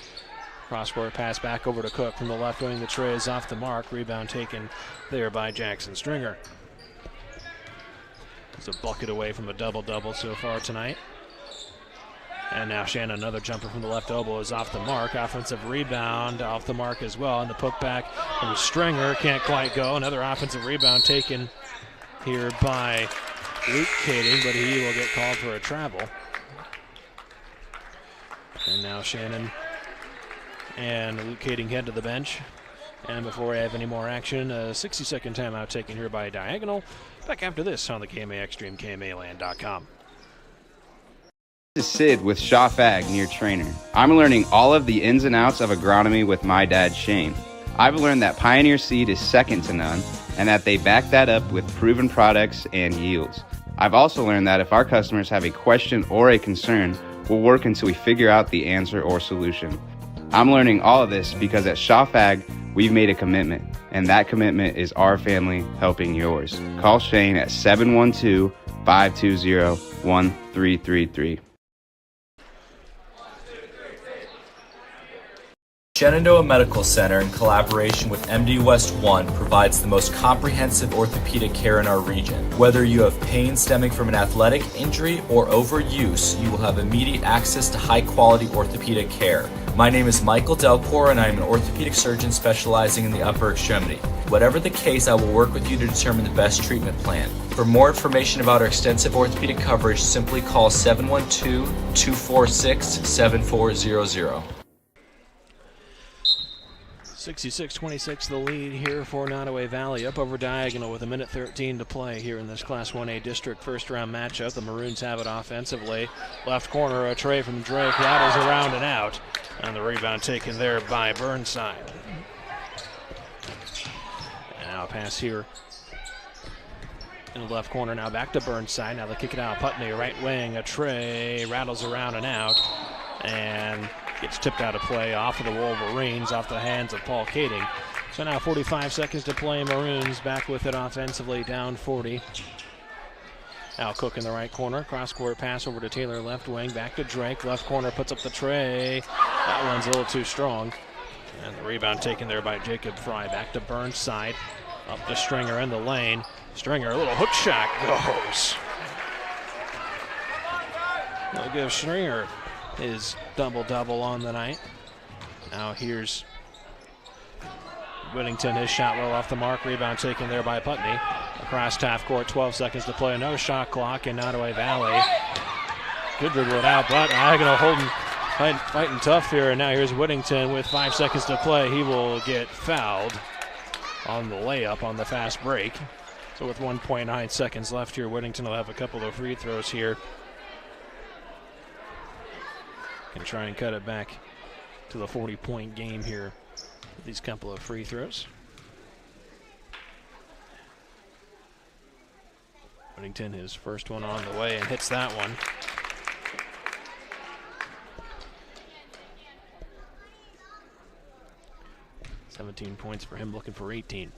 cross-court pass back over to Cook from the left wing. The tray is off the mark. Rebound taken there by Jackson Stringer. It's a bucket away from a double-double so far tonight. And now Shannon, another jumper from the left elbow is off the mark. Offensive rebound off the mark as well. And the putback from Stringer can't quite go. Another offensive rebound taken here by Luke Kading, but he will get called for a travel. And now Shannon and Luke Kading head to the bench. And before we have any more action, a 60-second timeout taken here by Diagonal. Back after this on the KMA Extreme, KMAland.com. This is Sid with Shop Ag near Trainer. I'm learning all of the ins and outs of agronomy with my dad, Shane. I've learned that Pioneer seed is second to none and that they back that up with proven products and yields. I've also learned that if our customers have a question or a concern, we'll work until we figure out the answer or solution. I'm learning all of this because at Shop Ag, we've made a commitment, and that commitment is our family helping yours. Call Shane at 712-520-1333. Shenandoah Medical Center, in collaboration with MD West 1, provides the most comprehensive orthopedic care in our region. Whether you have pain stemming from an athletic injury or overuse, you will have immediate access to high-quality orthopedic care. My name is Michael Delcor, and I am an orthopedic surgeon specializing in the upper extremity. Whatever the case, I will work with you to determine the best treatment plan. For more information about our extensive orthopedic coverage, simply call 712-246-7400. 66-26 the lead here for Nodaway Valley. Up over Diagonal with 1:13 to play here in this Class 1A District first-round matchup. The Maroons have it offensively. Left corner, a tray from Drake. Rattles around and out. And the rebound taken there by Burnside. And now a pass here in the left corner. Now back to Burnside. Now they kick it out. Putney, right wing, a tray. Rattles around and out. And gets tipped out of play off of the Wolverines, off the hands of Paul Kading. So now 45 seconds to play. Maroons back with it offensively, down 40. Al Cook in the right corner. Cross-court pass over to Taylor, left wing. Back to Drake. Left corner puts up the tray. That one's a little too strong. And the rebound taken there by Jacob Fry. Back to Burnside. Up to Stringer in the lane. Stringer, a little hook shot goes. They'll give Stringer his double-double on the night. Now here's Whittington, his shot well off the mark. Rebound taken there by Putney. Across half court, 12 seconds to play. No shot clock in Nodaway Valley. Good dribble it out, but Diagonal holding, fighting tough here. And now here's Whittington with 5 seconds to play. He will get fouled on the layup on the fast break. So with 1.9 seconds left here, Whittington will have a couple of free throws here. Can try and cut it back to the 40-point game here with these couple of free throws. Whittington, his first one on the way, and hits that one. $17 points for him, looking for 18.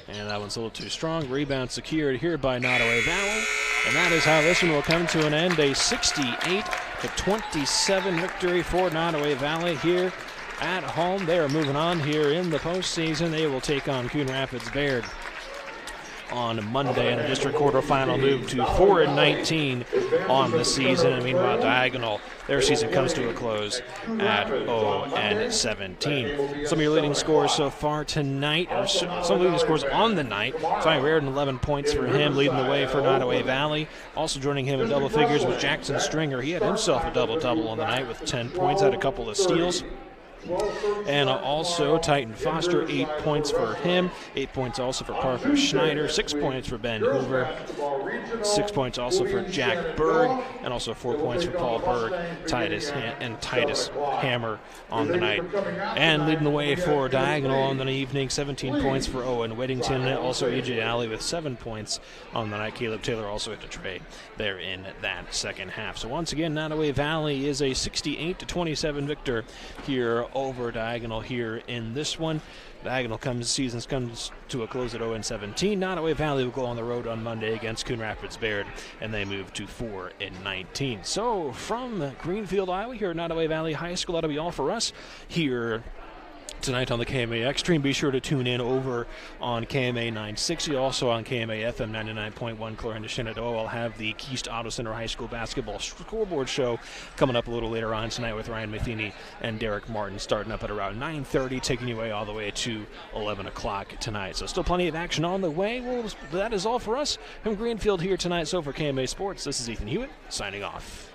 And that one's a little too strong. Rebound secured here by Nodaway Valley. And that is how this one will come to an end. A 68-27 victory for Nodaway Valley here at home. They are moving on here in the postseason. They will take on Coon Rapids Baird on Monday in a district quarterfinal, move to 4-19 on the season. And meanwhile, Diagonal, their season comes to a close at 0-17. Some of your leading scores so far tonight, or some leading scores on the night. Ty Reardon, 11 points for him, leading the way for Nodaway Valley. Also joining him in double figures was Jackson Stringer. He had himself a double-double on the night with 10 points, had a couple of steals. And also Titan Foster, 8 points for him. 8 points also for Parker Schneider. 6 points for Ben Hoover. 6 points also for Jack Berg. And also 4 points for Paul Berg, Titus Hammer on the night. And leading the way for Diagonal on the evening, 17 points for Owen Whittington. And also E.J. Alley with 7 points on the night. Caleb Taylor also hit a tray there in that second half. So once again, Nodaway Valley is a 68-27 victor here over Diagonal here in this one. Diagonal season comes to a close at 0-17. Nodaway Valley will go on the road on Monday against Coon Rapids Baird, and they move to 4-19. So from Greenfield, Iowa, here at Nodaway Valley High School, that'll be all for us here tonight on the KMA Extreme. Be sure to tune in over on KMA 960, also on KMA FM 99.1 Clarinda Shenandoah. I'll have the Keast Auto Center High School basketball scoreboard show coming up a little later on tonight with Ryan Matheny and Derek Martin, starting up at around 9:30, taking you away all the way to 11 o'clock tonight. So still plenty of action on the way. Well, that is all for us from Greenfield here tonight. So for KMA Sports, this is Ethan Hewitt signing off.